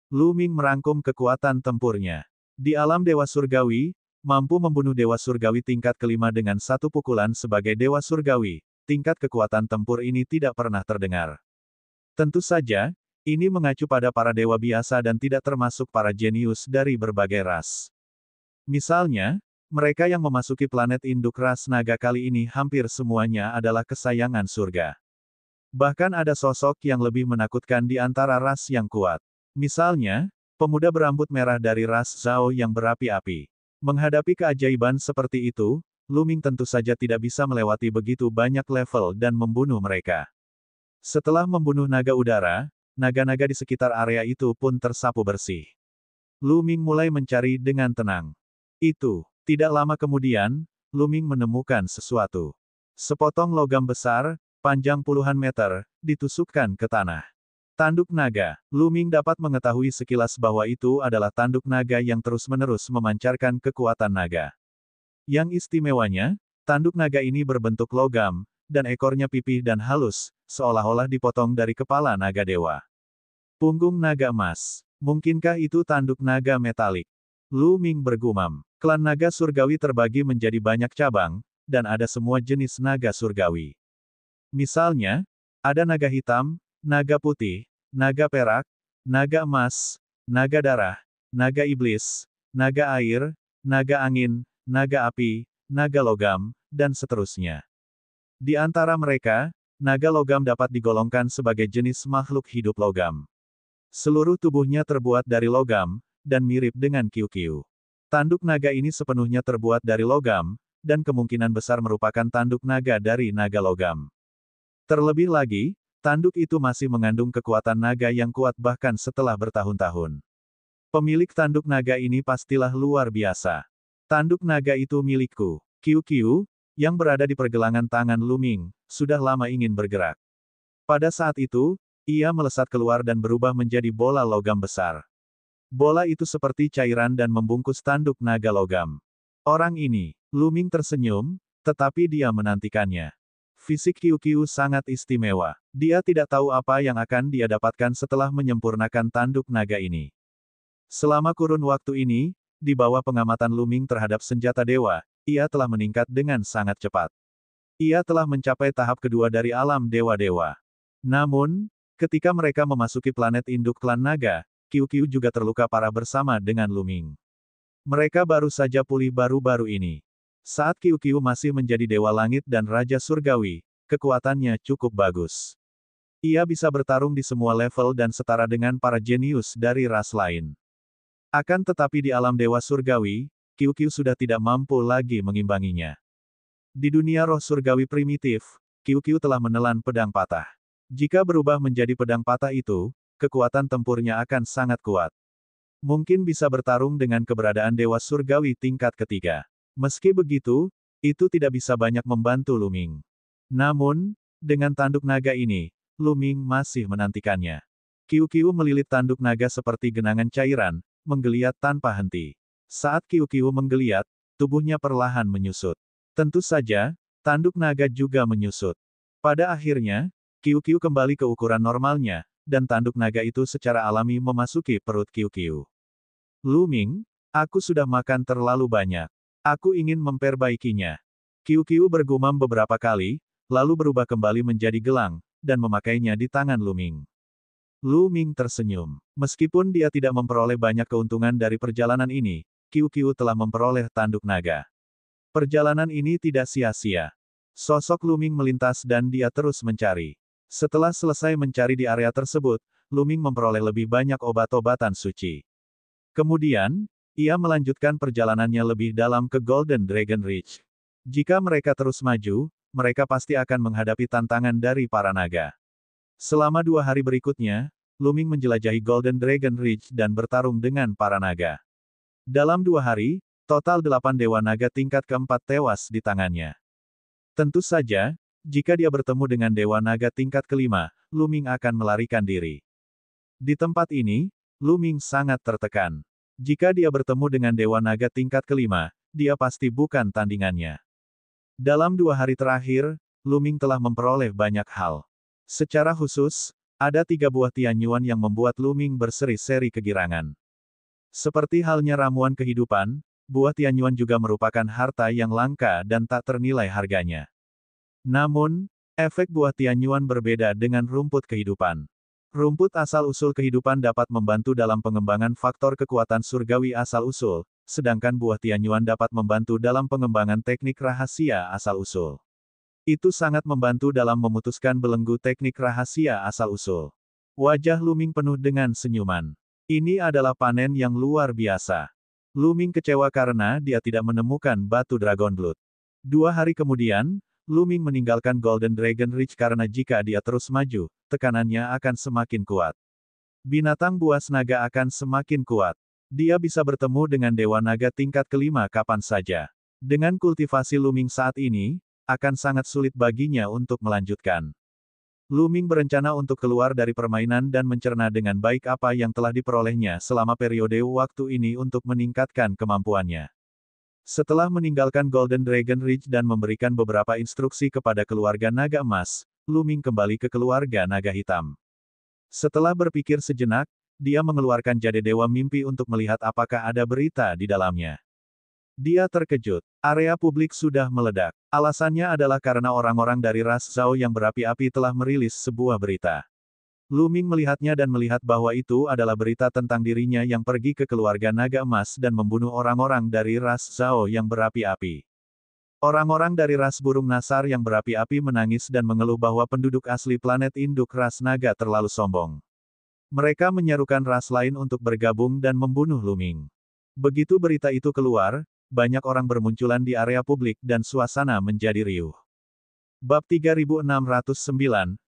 S1: Lu Ming merangkum kekuatan tempurnya. Di alam dewa surgawi, mampu membunuh dewa surgawi tingkat kelima dengan 1 pukulan sebagai dewa surgawi, tingkat kekuatan tempur ini tidak pernah terdengar. Tentu saja, ini mengacu pada para dewa biasa dan tidak termasuk para jenius dari berbagai ras. Misalnya, mereka yang memasuki planet induk ras naga kali ini hampir semuanya adalah kesayangan surga. Bahkan ada sosok yang lebih menakutkan di antara ras yang kuat. Misalnya, pemuda berambut merah dari ras Zhao yang berapi-api. Menghadapi keajaiban seperti itu, Lu Ming tentu saja tidak bisa melewati begitu banyak level dan membunuh mereka. Setelah membunuh naga udara, naga-naga di sekitar area itu pun tersapu bersih. Lu Ming mulai mencari dengan tenang. Tidak lama kemudian, Lu Ming menemukan sesuatu. Sepotong logam besar, panjang puluhan meter, ditusukkan ke tanah. Tanduk naga. Lu Ming dapat mengetahui sekilas bahwa itu adalah tanduk naga yang terus-menerus memancarkan kekuatan naga. Yang istimewanya, tanduk naga ini berbentuk logam, dan ekornya pipih dan halus, seolah-olah dipotong dari kepala naga dewa. Punggung naga emas. Mungkinkah itu tanduk naga metalik? Lu Ming bergumam. Klan naga surgawi terbagi menjadi banyak cabang, dan ada semua jenis naga surgawi. Misalnya, ada naga hitam, naga putih, naga perak, naga emas, naga darah, naga iblis, naga air, naga angin, naga api, naga logam, dan seterusnya. Di antara mereka, naga logam dapat digolongkan sebagai jenis makhluk hidup logam. Seluruh tubuhnya terbuat dari logam, dan mirip dengan kiu-kiu. Tanduk naga ini sepenuhnya terbuat dari logam, dan kemungkinan besar merupakan tanduk naga dari naga logam. Terlebih lagi, tanduk itu masih mengandung kekuatan naga yang kuat bahkan setelah bertahun-tahun. Pemilik tanduk naga ini pastilah luar biasa. Tanduk naga itu milikku. Kiu-kiu, yang berada di pergelangan tangan Lu Ming, sudah lama ingin bergerak. Pada saat itu, ia melesat keluar dan berubah menjadi bola logam besar. Bola itu seperti cairan dan membungkus tanduk naga logam. Orang ini, Lu Ming tersenyum, tetapi dia menantikannya. Fisik Kiu-kiu sangat istimewa. Dia tidak tahu apa yang akan dia dapatkan setelah menyempurnakan tanduk naga ini. Selama kurun waktu ini, di bawah pengamatan Lu Ming terhadap senjata dewa, ia telah meningkat dengan sangat cepat. Ia telah mencapai tahap kedua dari alam dewa-dewa. Namun, ketika mereka memasuki planet induk klan naga, Kiu-kiu juga terluka parah bersama dengan Lu Ming. Mereka baru saja pulih baru-baru ini. Saat Kiu-kiu masih menjadi dewa langit dan raja surgawi, kekuatannya cukup bagus. Ia bisa bertarung di semua level dan setara dengan para jenius dari ras lain. Akan tetapi di alam dewa surgawi, Kiu-kiu sudah tidak mampu lagi mengimbanginya. Di dunia roh surgawi primitif, Kiu-kiu telah menelan pedang patah. Jika berubah menjadi pedang patah itu, kekuatan tempurnya akan sangat kuat. Mungkin bisa bertarung dengan keberadaan dewa surgawi tingkat ketiga. Meski begitu, itu tidak bisa banyak membantu Lu Ming. Namun, dengan tanduk naga ini, Lu Ming masih menantikannya. Kiu-kiu melilit tanduk naga seperti genangan cairan, menggeliat tanpa henti. Saat Qiu-Qiu menggeliat, tubuhnya perlahan menyusut. Tentu saja, tanduk naga juga menyusut. Pada akhirnya, Qiu-Qiu kembali ke ukuran normalnya, dan tanduk naga itu secara alami memasuki perut Qiu-Qiu. Lu Ming, aku sudah makan terlalu banyak. Aku ingin memperbaikinya. Qiu-Qiu bergumam beberapa kali, lalu berubah kembali menjadi gelang, dan memakainya di tangan Lu Ming. Lu Ming tersenyum. Meskipun dia tidak memperoleh banyak keuntungan dari perjalanan ini, Qiu-Qiu telah memperoleh tanduk naga. Perjalanan ini tidak sia-sia. Sosok Lu Ming melintas dan dia terus mencari. Setelah selesai mencari di area tersebut, Lu Ming memperoleh lebih banyak obat-obatan suci. Kemudian, ia melanjutkan perjalanannya lebih dalam ke Golden Dragon Ridge. Jika mereka terus maju, mereka pasti akan menghadapi tantangan dari para naga. Selama 2 hari berikutnya, Lu Ming menjelajahi Golden Dragon Ridge dan bertarung dengan para naga. Dalam 2 hari, total 8 dewa naga tingkat keempat tewas di tangannya. Tentu saja, jika dia bertemu dengan dewa naga tingkat kelima, Lu Ming akan melarikan diri. Di tempat ini, Lu Ming sangat tertekan. Jika dia bertemu dengan dewa naga tingkat kelima, dia pasti bukan tandingannya. Dalam 2 hari terakhir, Lu Ming telah memperoleh banyak hal. Secara khusus, ada 3 buah Tianyuan yang membuat Lu Ming berseri-seri kegirangan. Seperti halnya ramuan kehidupan, buah Tianyuan juga merupakan harta yang langka dan tak ternilai harganya. Namun, efek buah Tianyuan berbeda dengan rumput kehidupan. Rumput asal-usul kehidupan dapat membantu dalam pengembangan faktor kekuatan surgawi asal-usul, sedangkan buah Tianyuan dapat membantu dalam pengembangan teknik rahasia asal-usul. Itu sangat membantu dalam memutuskan belenggu teknik rahasia asal-usul. Wajah Lu Ming penuh dengan senyuman. Ini adalah panen yang luar biasa. Lu Ming kecewa karena dia tidak menemukan batu Dragon Blood. 2 hari kemudian, Lu Ming meninggalkan Golden Dragon Ridge karena jika dia terus maju, tekanannya akan semakin kuat. Binatang buas naga akan semakin kuat. Dia bisa bertemu dengan dewa naga tingkat kelima kapan saja. Dengan kultivasi Lu Ming saat ini, akan sangat sulit baginya untuk melanjutkan. Lu Ming berencana untuk keluar dari permainan dan mencerna dengan baik apa yang telah diperolehnya selama periode waktu ini untuk meningkatkan kemampuannya. Setelah meninggalkan Golden Dragon Ridge dan memberikan beberapa instruksi kepada keluarga naga emas, Lu Ming kembali ke keluarga naga hitam. Setelah berpikir sejenak, dia mengeluarkan jade dewa mimpi untuk melihat apakah ada berita di dalamnya. Dia terkejut. Area publik sudah meledak. Alasannya adalah karena orang-orang dari ras Zhao yang berapi-api telah merilis sebuah berita. Lu Ming melihatnya dan melihat bahwa itu adalah berita tentang dirinya yang pergi ke keluarga naga emas dan membunuh orang-orang dari ras Zhao yang berapi-api. Orang-orang dari ras burung nasar yang berapi-api menangis dan mengeluh bahwa penduduk asli planet induk ras naga terlalu sombong. Mereka menyerukan ras lain untuk bergabung dan membunuh Lu Ming. Begitu berita itu keluar, banyak orang bermunculan di area publik dan suasana menjadi riuh. Bab 3609,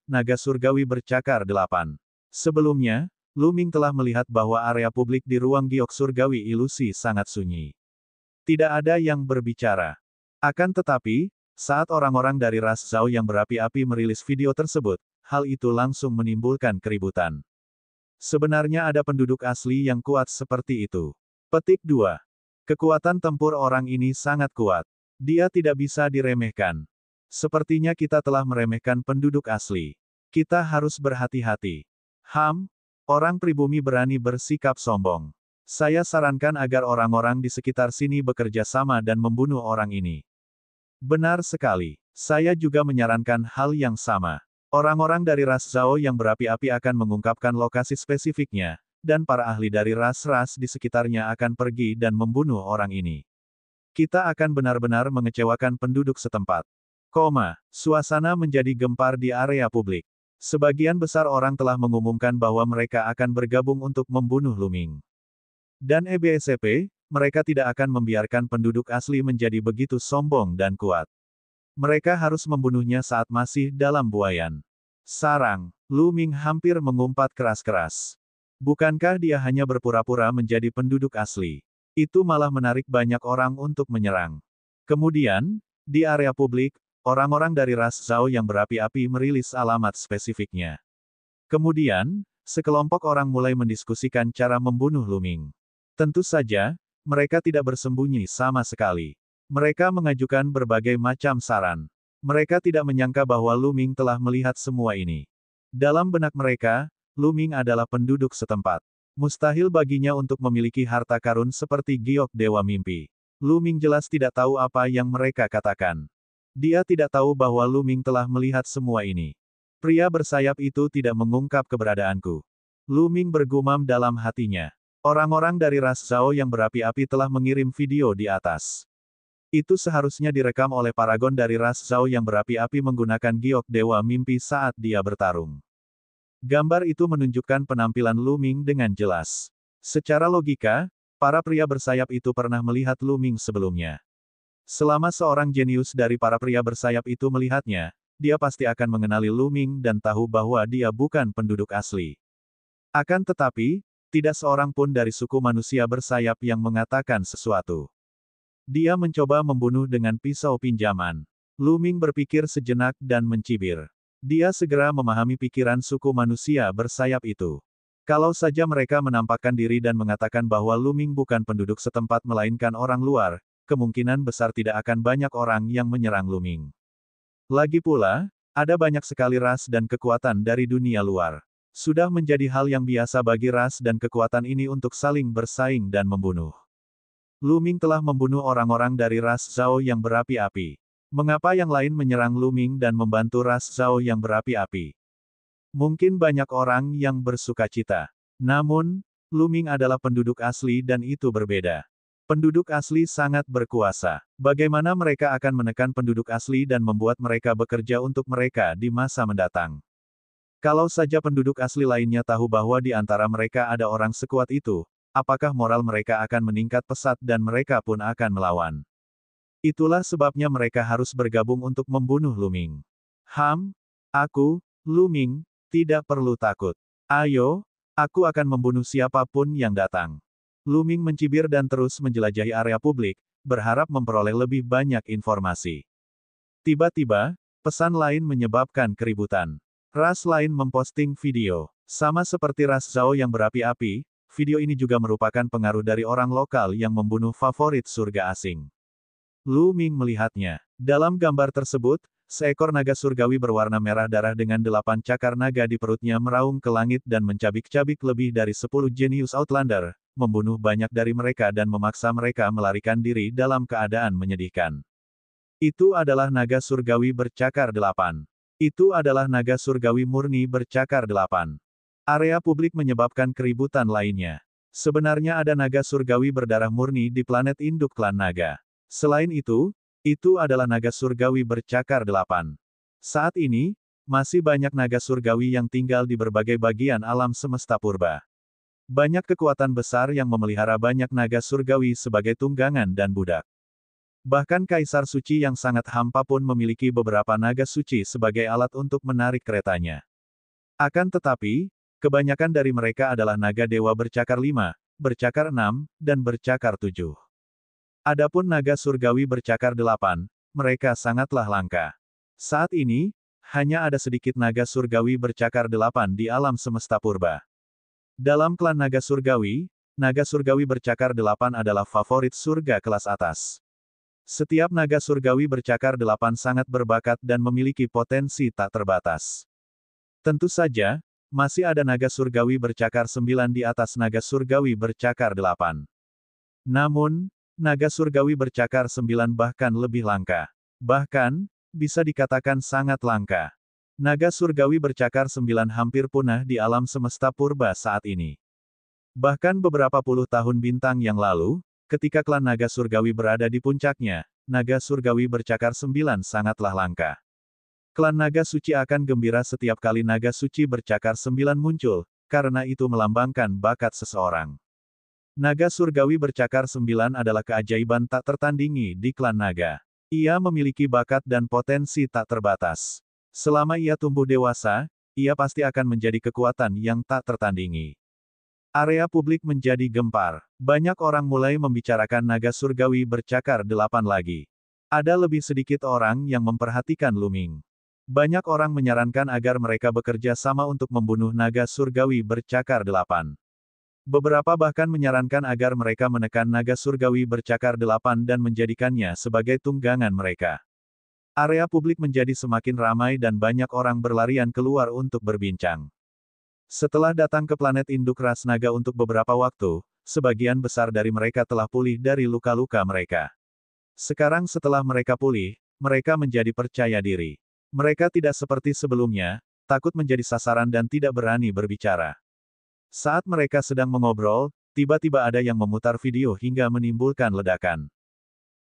S1: Naga Surgawi Bercakar 8. Sebelumnya, Lu Ming telah melihat bahwa area publik di ruang giok surgawi ilusi sangat sunyi. Tidak ada yang berbicara. Akan tetapi, saat orang-orang dari ras Zhao yang berapi-api merilis video tersebut, hal itu langsung menimbulkan keributan. Sebenarnya ada penduduk asli yang kuat seperti itu. Petik 2. Kekuatan tempur orang ini sangat kuat. Dia tidak bisa diremehkan. Sepertinya kita telah meremehkan penduduk asli. Kita harus berhati-hati. Orang pribumi berani bersikap sombong. Saya sarankan agar orang-orang di sekitar sini bekerja sama dan membunuh orang ini. Benar sekali. Saya juga menyarankan hal yang sama. Orang-orang dari ras Zhao yang berapi-api akan mengungkapkan lokasi spesifiknya, dan para ahli dari ras-ras di sekitarnya akan pergi dan membunuh orang ini. Kita akan benar-benar mengecewakan penduduk setempat. Suasana menjadi gempar di area publik. Sebagian besar orang telah mengumumkan bahwa mereka akan bergabung untuk membunuh Lu Ming. Dan EBSP, mereka tidak akan membiarkan penduduk asli menjadi begitu sombong dan kuat. Mereka harus membunuhnya saat masih dalam buayan. Sarang, Lu Ming hampir mengumpat keras-keras. Bukankah dia hanya berpura-pura menjadi penduduk asli? Itu malah menarik banyak orang untuk menyerang. Kemudian, di area publik, orang-orang dari ras Zhao yang berapi-api merilis alamat spesifiknya. Kemudian, sekelompok orang mulai mendiskusikan cara membunuh Lu Ming. Tentu saja, mereka tidak bersembunyi sama sekali. Mereka mengajukan berbagai macam saran. Mereka tidak menyangka bahwa Lu Ming telah melihat semua ini. Dalam benak mereka, Lu Ming adalah penduduk setempat. Mustahil baginya untuk memiliki harta karun seperti giok dewa mimpi. Lu Ming jelas tidak tahu apa yang mereka katakan. Dia tidak tahu bahwa Lu Ming telah melihat semua ini. Pria bersayap itu tidak mengungkap keberadaanku. Lu Ming bergumam dalam hatinya. Orang-orang dari ras Zhao yang berapi-api telah mengirim video di atas. Itu seharusnya direkam oleh paragon dari ras Zhao yang berapi-api menggunakan giok dewa mimpi saat dia bertarung. Gambar itu menunjukkan penampilan Lu Ming dengan jelas. Secara logika, para pria bersayap itu pernah melihat Lu Ming sebelumnya. Selama seorang jenius dari para pria bersayap itu melihatnya, dia pasti akan mengenali Lu Ming dan tahu bahwa dia bukan penduduk asli. Akan tetapi, tidak seorang pun dari suku manusia bersayap yang mengatakan sesuatu. Dia mencoba membunuh dengan pisau pinjaman. Lu Ming berpikir sejenak dan mencibir. Dia segera memahami pikiran suku manusia bersayap itu. Kalau saja mereka menampakkan diri dan mengatakan bahwa Lu Ming bukan penduduk setempat melainkan orang luar, kemungkinan besar tidak akan banyak orang yang menyerang Lu Ming. Lagi pula, ada banyak sekali ras dan kekuatan dari dunia luar. Sudah menjadi hal yang biasa bagi ras dan kekuatan ini untuk saling bersaing dan membunuh. Lu Ming telah membunuh orang-orang dari ras Zhao yang berapi-api. Mengapa yang lain menyerang Lu Ming dan membantu ras Zhao yang berapi-api? Mungkin banyak orang yang bersukacita. Namun, Lu Ming adalah penduduk asli dan itu berbeda. Penduduk asli sangat berkuasa. Bagaimana mereka akan menekan penduduk asli dan membuat mereka bekerja untuk mereka di masa mendatang? Kalau saja penduduk asli lainnya tahu bahwa di antara mereka ada orang sekuat itu, apakah moral mereka akan meningkat pesat dan mereka pun akan melawan? Itulah sebabnya mereka harus bergabung untuk membunuh Lu Ming. Aku, Lu Ming, tidak perlu takut. Ayo, aku akan membunuh siapapun yang datang. Lu Ming mencibir dan terus menjelajahi area publik, berharap memperoleh lebih banyak informasi. Tiba-tiba, pesan lain menyebabkan keributan. Ras lain memposting video. Sama seperti ras Zhao yang berapi-api, video ini juga merupakan pengaruh dari orang lokal yang membunuh favorit surga asing. Lu Ming melihatnya. Dalam gambar tersebut, seekor naga surgawi berwarna merah darah dengan 8 cakar naga di perutnya meraung ke langit dan mencabik-cabik lebih dari 10 jenius Outlander, membunuh banyak dari mereka dan memaksa mereka melarikan diri dalam keadaan menyedihkan. Itu adalah naga surgawi bercakar 8. Itu adalah naga surgawi murni bercakar 8. Area publik menyebabkan keributan lainnya. Sebenarnya ada naga surgawi berdarah murni di planet induk klan naga. Selain itu adalah naga surgawi bercakar 8. Saat ini, masih banyak naga surgawi yang tinggal di berbagai bagian alam semesta purba. Banyak kekuatan besar yang memelihara banyak naga surgawi sebagai tunggangan dan budak. Bahkan Kaisar Suci yang sangat hampa pun memiliki beberapa naga suci sebagai alat untuk menarik keretanya. Akan tetapi, kebanyakan dari mereka adalah naga dewa bercakar 5, bercakar 6, dan bercakar 7. Adapun naga surgawi bercakar 8, mereka sangatlah langka. Saat ini, hanya ada sedikit naga surgawi bercakar 8 di alam semesta purba. Dalam klan naga surgawi bercakar 8 adalah favorit surga kelas atas. Setiap naga surgawi bercakar 8 sangat berbakat dan memiliki potensi tak terbatas. Tentu saja, masih ada naga surgawi bercakar 9 di atas naga surgawi bercakar 8. Namun, naga surgawi bercakar 9 bahkan lebih langka. Bahkan, bisa dikatakan sangat langka. Naga surgawi bercakar 9 hampir punah di alam semesta purba saat ini. Bahkan beberapa puluh tahun bintang yang lalu, ketika klan naga surgawi berada di puncaknya, naga surgawi bercakar 9 sangatlah langka. Klan naga suci akan gembira setiap kali naga suci bercakar 9 muncul, karena itu melambangkan bakat seseorang. Naga surgawi bercakar 9 adalah keajaiban tak tertandingi di klan naga. Ia memiliki bakat dan potensi tak terbatas. Selama ia tumbuh dewasa, ia pasti akan menjadi kekuatan yang tak tertandingi. Area publik menjadi gempar. Banyak orang mulai membicarakan naga surgawi bercakar 8 lagi. Ada lebih sedikit orang yang memperhatikan Lu Ming. Banyak orang menyarankan agar mereka bekerja sama untuk membunuh naga surgawi bercakar 8. Beberapa bahkan menyarankan agar mereka menekan naga surgawi bercakar 8 dan menjadikannya sebagai tunggangan mereka. Area publik menjadi semakin ramai dan banyak orang berlarian keluar untuk berbincang. Setelah datang ke planet induk ras naga untuk beberapa waktu, sebagian besar dari mereka telah pulih dari luka-luka mereka. Sekarang setelah mereka pulih, mereka menjadi percaya diri. Mereka tidak seperti sebelumnya, takut menjadi sasaran dan tidak berani berbicara. Saat mereka sedang mengobrol, tiba-tiba ada yang memutar video hingga menimbulkan ledakan.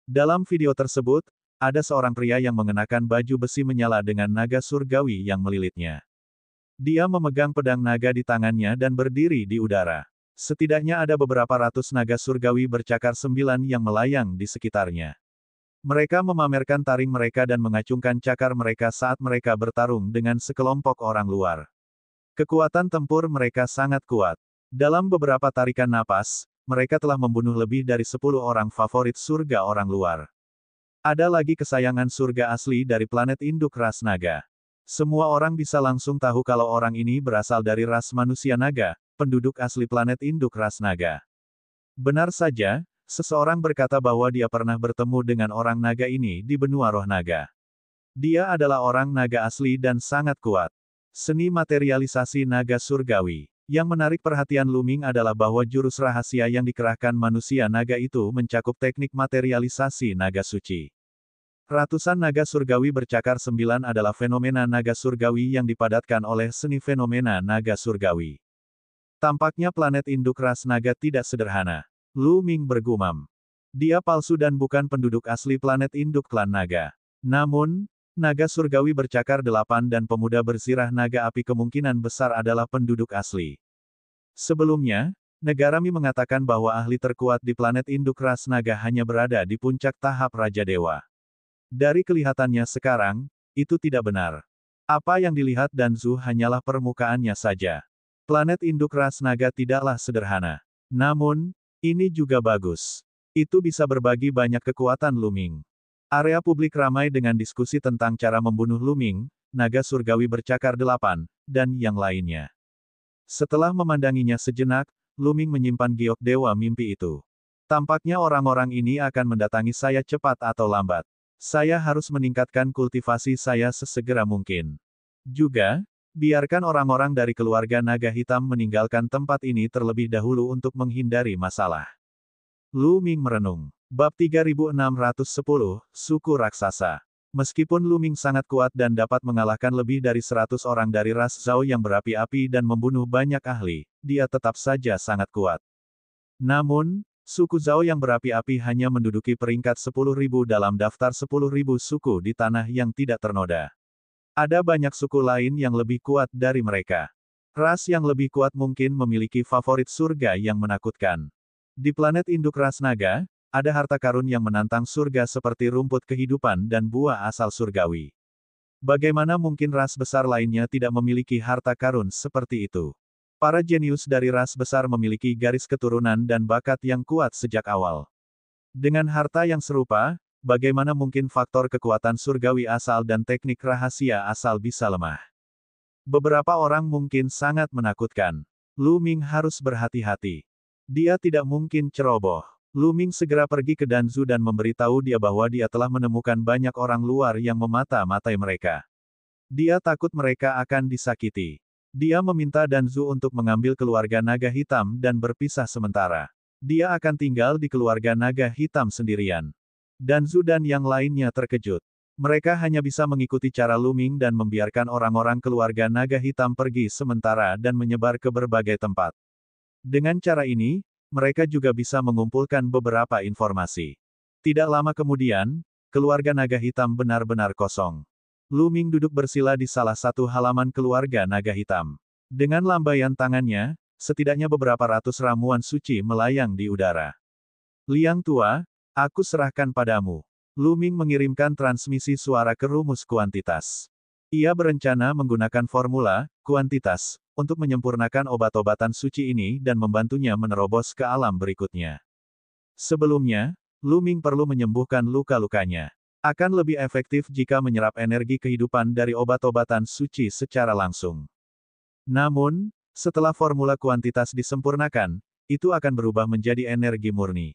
S1: Dalam video tersebut, ada seorang pria yang mengenakan baju besi menyala dengan naga surgawi yang melilitnya. Dia memegang pedang naga di tangannya dan berdiri di udara. Setidaknya ada beberapa ratus naga surgawi bercakar 9 yang melayang di sekitarnya. Mereka memamerkan taring mereka dan mengacungkan cakar mereka saat mereka bertarung dengan sekelompok orang luar. Kekuatan tempur mereka sangat kuat. Dalam beberapa tarikan napas, mereka telah membunuh lebih dari 10 orang favorit surga orang luar. Ada lagi kesayangan surga asli dari planet induk ras naga. Semua orang bisa langsung tahu kalau orang ini berasal dari ras manusia naga, penduduk asli planet induk ras naga. Benar saja, seseorang berkata bahwa dia pernah bertemu dengan orang naga ini di benua roh naga. Dia adalah orang naga asli dan sangat kuat. Seni materialisasi naga surgawi. Yang menarik perhatian Luming adalah bahwa jurus rahasia yang dikerahkan manusia naga itu mencakup teknik materialisasi naga suci. Ratusan naga surgawi bercakar 9 adalah fenomena naga surgawi yang dipadatkan oleh seni fenomena naga surgawi. Tampaknya planet induk ras naga tidak sederhana. Luming bergumam. Dia palsu dan bukan penduduk asli planet induk klan naga. Namun, naga surgawi bercakar 8 dan pemuda bersirah naga api kemungkinan besar adalah penduduk asli. Sebelumnya, Negarami mengatakan bahwa ahli terkuat di planet induk ras naga hanya berada di puncak tahap Raja Dewa. Dari kelihatannya sekarang, itu tidak benar. Apa yang dilihat Danzu hanyalah permukaannya saja. Planet induk ras naga tidaklah sederhana. Namun, ini juga bagus. Itu bisa berbagi banyak kekuatan Luming. Area publik ramai dengan diskusi tentang cara membunuh Luming, naga surgawi bercakar 8, dan yang lainnya. Setelah memandanginya sejenak, Luming menyimpan giok dewa mimpi itu. Tampaknya orang-orang ini akan mendatangi saya cepat atau lambat. Saya harus meningkatkan kultivasi saya sesegera mungkin. Juga, biarkan orang-orang dari keluarga naga hitam meninggalkan tempat ini terlebih dahulu untuk menghindari masalah. Luming merenung. Bab 3610, Suku Raksasa. Meskipun Luming sangat kuat dan dapat mengalahkan lebih dari 100 orang dari ras Zhao yang berapi-api dan membunuh banyak ahli, dia tetap saja sangat kuat. Namun, suku Zhao yang berapi-api hanya menduduki peringkat 10.000 dalam daftar 10.000 suku di tanah yang tidak ternoda. Ada banyak suku lain yang lebih kuat dari mereka. Ras yang lebih kuat mungkin memiliki favorit surga yang menakutkan. Di planet induk ras naga, ada harta karun yang menantang surga seperti rumput kehidupan dan buah asal surgawi. Bagaimana mungkin ras besar lainnya tidak memiliki harta karun seperti itu? Para jenius dari ras besar memiliki garis keturunan dan bakat yang kuat sejak awal. Dengan harta yang serupa, bagaimana mungkin faktor kekuatan surgawi asal dan teknik rahasia asal bisa lemah? Beberapa orang mungkin sangat menakutkan. Luming harus berhati-hati. Dia tidak mungkin ceroboh. Luming segera pergi ke Danzu dan memberitahu dia bahwa dia telah menemukan banyak orang luar yang memata-matai mereka. Dia takut mereka akan disakiti. Dia meminta Danzu untuk mengambil keluarga naga hitam dan berpisah sementara. Dia akan tinggal di keluarga naga hitam sendirian. Danzu dan yang lainnya terkejut. Mereka hanya bisa mengikuti cara Luming dan membiarkan orang-orang keluarga naga hitam pergi sementara dan menyebar ke berbagai tempat. Dengan cara ini, mereka juga bisa mengumpulkan beberapa informasi. Tidak lama kemudian, keluarga naga hitam benar-benar kosong. Luming duduk bersila di salah satu halaman keluarga naga hitam. Dengan lambaian tangannya, setidaknya beberapa ratus ramuan suci melayang di udara. Liang tua, aku serahkan padamu. Luming mengirimkan transmisi suara ke rumus kuantitas. Ia berencana menggunakan formula, kuantitas, untuk menyempurnakan obat-obatan suci ini dan membantunya menerobos ke alam berikutnya. Sebelumnya, Luming perlu menyembuhkan luka-lukanya. Akan lebih efektif jika menyerap energi kehidupan dari obat-obatan suci secara langsung. Namun, setelah formula kuantitas disempurnakan, itu akan berubah menjadi energi murni.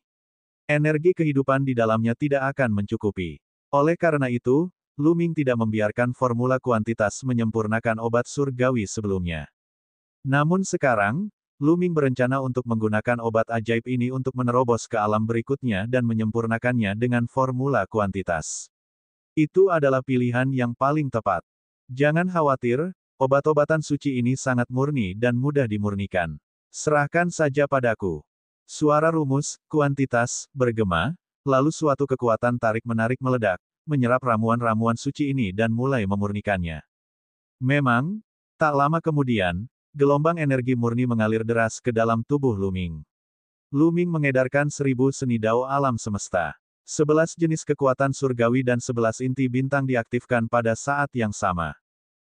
S1: Energi kehidupan di dalamnya tidak akan mencukupi. Oleh karena itu, Lu Ming tidak membiarkan formula kuantitas menyempurnakan obat surgawi sebelumnya. Namun sekarang, Lu Ming berencana untuk menggunakan obat ajaib ini untuk menerobos ke alam berikutnya dan menyempurnakannya dengan formula kuantitas. Itu adalah pilihan yang paling tepat. Jangan khawatir, obat-obatan suci ini sangat murni dan mudah dimurnikan. Serahkan saja padaku. Suara rumus, kuantitas, bergema, lalu suatu kekuatan tarik-menarik meledak, menyerap ramuan-ramuan suci ini dan mulai memurnikannya. Memang, tak lama kemudian, gelombang energi murni mengalir deras ke dalam tubuh Lu Ming. Lu Ming mengedarkan 1000 seni dao alam semesta. 11 jenis kekuatan surgawi dan 11 inti bintang diaktifkan pada saat yang sama.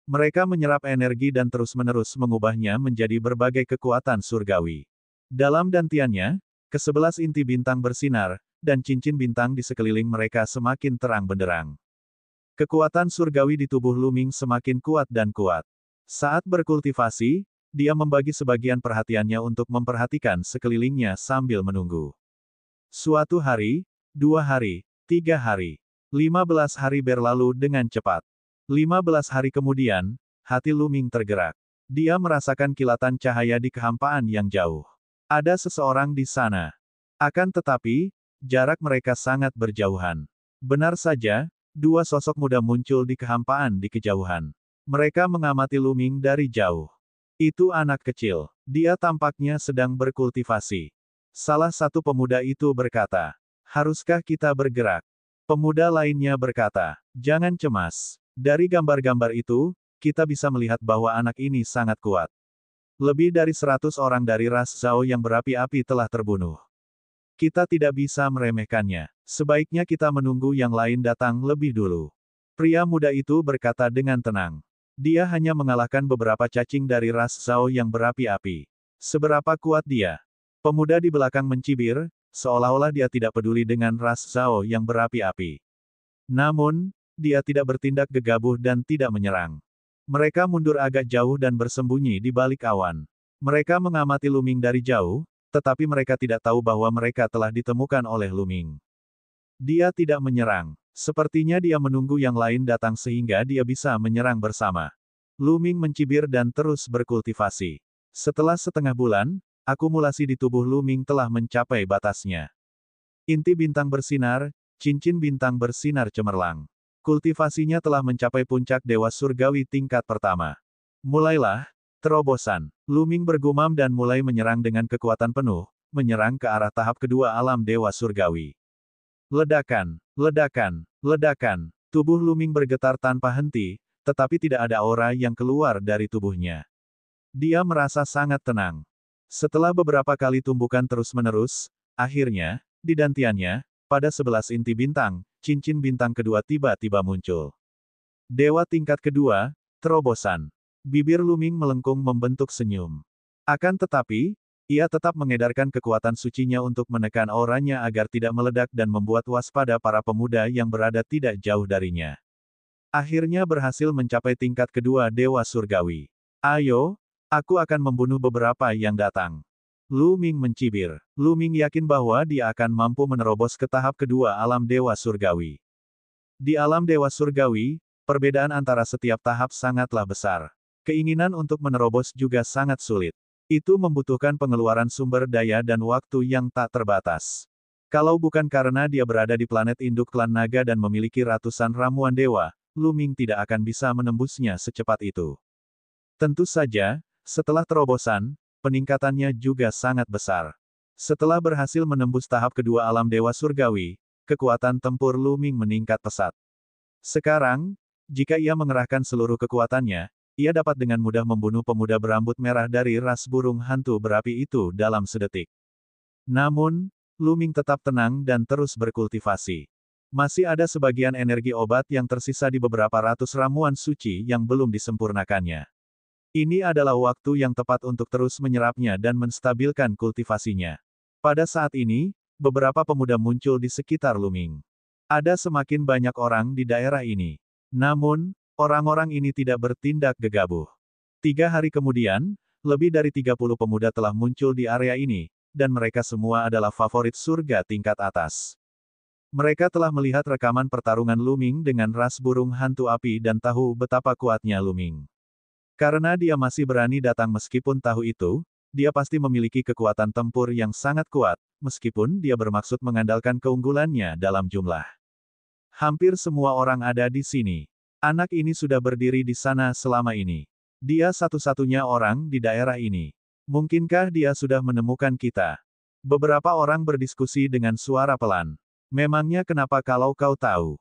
S1: Mereka menyerap energi dan terus-menerus mengubahnya menjadi berbagai kekuatan surgawi. Dalam dantiannya, ke-11 inti bintang bersinar, dan cincin bintang di sekeliling mereka semakin terang benderang. Kekuatan surgawi di tubuh Lu Ming semakin kuat dan kuat. Saat berkultivasi, dia membagi sebagian perhatiannya untuk memperhatikan sekelilingnya sambil menunggu. Suatu hari, 2 hari, 3 hari, 15 hari berlalu dengan cepat. 15 hari kemudian, hati Lu Ming tergerak. Dia merasakan kilatan cahaya di kehampaan yang jauh. Ada seseorang di sana. Akan tetapi, jarak mereka sangat berjauhan. Benar saja, 2 sosok muda muncul di kehampaan di kejauhan. Mereka mengamati Lu Ming dari jauh. Itu anak kecil. Dia tampaknya sedang berkultivasi. Salah satu pemuda itu berkata, "Haruskah kita bergerak?" Pemuda lainnya berkata, "Jangan cemas. Dari gambar-gambar itu, kita bisa melihat bahwa anak ini sangat kuat. Lebih dari 100 orang dari ras Zhao yang berapi-api telah terbunuh. Kita tidak bisa meremehkannya. Sebaiknya kita menunggu yang lain datang lebih dulu." Pria muda itu berkata dengan tenang. Dia hanya mengalahkan beberapa cacing dari ras Zhao yang berapi-api. Seberapa kuat dia? Pemuda di belakang mencibir, seolah-olah dia tidak peduli dengan ras Zhao yang berapi-api. Namun, dia tidak bertindak gegabah dan tidak menyerang. Mereka mundur agak jauh dan bersembunyi di balik awan. Mereka mengamati Lu Ming dari jauh, tetapi mereka tidak tahu bahwa mereka telah ditemukan oleh Lu Ming. Dia tidak menyerang. Sepertinya dia menunggu yang lain datang sehingga dia bisa menyerang bersama. Lu Ming mencibir dan terus berkultivasi. Setelah setengah bulan, akumulasi di tubuh Lu Ming telah mencapai batasnya. Inti bintang bersinar, cincin bintang bersinar cemerlang. Kultivasinya telah mencapai puncak Dewa Surgawi tingkat pertama. Mulailah terobosan. Lu Ming bergumam dan mulai menyerang dengan kekuatan penuh, menyerang ke arah tahap kedua alam Dewa Surgawi. Ledakan, ledakan, ledakan. Tubuh Lu Ming bergetar tanpa henti, tetapi tidak ada aura yang keluar dari tubuhnya. Dia merasa sangat tenang. Setelah beberapa kali tumbukan terus-menerus, akhirnya, di dantiannya, pada 11 inti bintang, cincin bintang kedua tiba-tiba muncul. Dewa tingkat kedua, terobosan. Bibir Lu Ming melengkung membentuk senyum. Akan tetapi, ia tetap mengedarkan kekuatan sucinya untuk menekan auranya agar tidak meledak dan membuat waspada para pemuda yang berada tidak jauh darinya. Akhirnya berhasil mencapai tingkat kedua Dewa Surgawi. Ayo, aku akan membunuh beberapa yang datang. Lu Ming mencibir. Lu Ming yakin bahwa dia akan mampu menerobos ke tahap kedua alam Dewa Surgawi. Di alam Dewa Surgawi, perbedaan antara setiap tahap sangatlah besar. Keinginan untuk menerobos juga sangat sulit. Itu membutuhkan pengeluaran sumber daya dan waktu yang tak terbatas. Kalau bukan karena dia berada di planet induk klan naga dan memiliki ratusan ramuan dewa, Lu Ming tidak akan bisa menembusnya secepat itu. Tentu saja, setelah terobosan, peningkatannya juga sangat besar. Setelah berhasil menembus tahap kedua alam Dewa Surgawi, kekuatan tempur Lu Ming meningkat pesat. Sekarang, jika ia mengerahkan seluruh kekuatannya, ia dapat dengan mudah membunuh pemuda berambut merah dari ras burung hantu berapi itu dalam sedetik. Namun, Lu Ming tetap tenang dan terus berkultivasi. Masih ada sebagian energi obat yang tersisa di beberapa ratus ramuan suci yang belum disempurnakannya. Ini adalah waktu yang tepat untuk terus menyerapnya dan menstabilkan kultivasinya. Pada saat ini, beberapa pemuda muncul di sekitar Lu Ming. Ada semakin banyak orang di daerah ini. Namun, orang-orang ini tidak bertindak gegabah. 3 hari kemudian, lebih dari 30 pemuda telah muncul di area ini, dan mereka semua adalah favorit surga tingkat atas. Mereka telah melihat rekaman pertarungan Luming dengan ras burung hantu api dan tahu betapa kuatnya Luming. Karena dia masih berani datang meskipun tahu itu, dia pasti memiliki kekuatan tempur yang sangat kuat, meskipun dia bermaksud mengandalkan keunggulannya dalam jumlah. Hampir semua orang ada di sini. Anak ini sudah berdiri di sana selama ini. Dia satu-satunya orang di daerah ini. Mungkinkah dia sudah menemukan kita? Beberapa orang berdiskusi dengan suara pelan. Memangnya kenapa kalau kau tahu?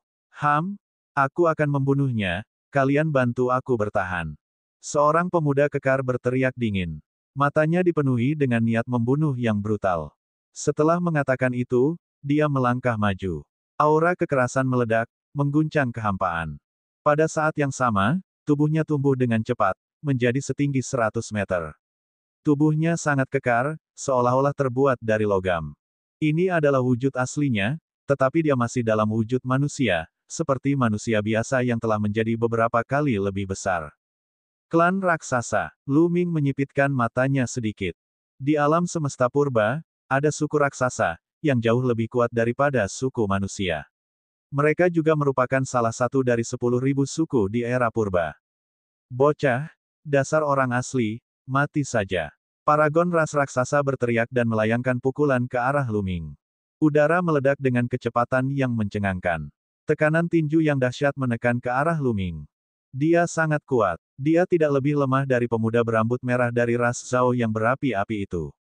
S1: Aku akan membunuhnya, kalian bantu aku bertahan. Seorang pemuda kekar berteriak dingin. Matanya dipenuhi dengan niat membunuh yang brutal. Setelah mengatakan itu, dia melangkah maju. Aura kekerasan meledak, mengguncang kehampaan. Pada saat yang sama, tubuhnya tumbuh dengan cepat, menjadi setinggi 100 meter. Tubuhnya sangat kekar, seolah-olah terbuat dari logam. Ini adalah wujud aslinya, tetapi dia masih dalam wujud manusia, seperti manusia biasa yang telah menjadi beberapa kali lebih besar. Klan raksasa, Luming menyipitkan matanya sedikit. Di alam semesta purba, ada suku raksasa, yang jauh lebih kuat daripada suku manusia. Mereka juga merupakan salah satu dari 10.000 suku di era purba. Bocah, dasar orang asli, mati saja. Paragon ras raksasa berteriak dan melayangkan pukulan ke arah Luming. Udara meledak dengan kecepatan yang mencengangkan. Tekanan tinju yang dahsyat menekan ke arah Luming. Dia sangat kuat. Dia tidak lebih lemah dari pemuda berambut merah dari ras Zhao yang berapi-api itu.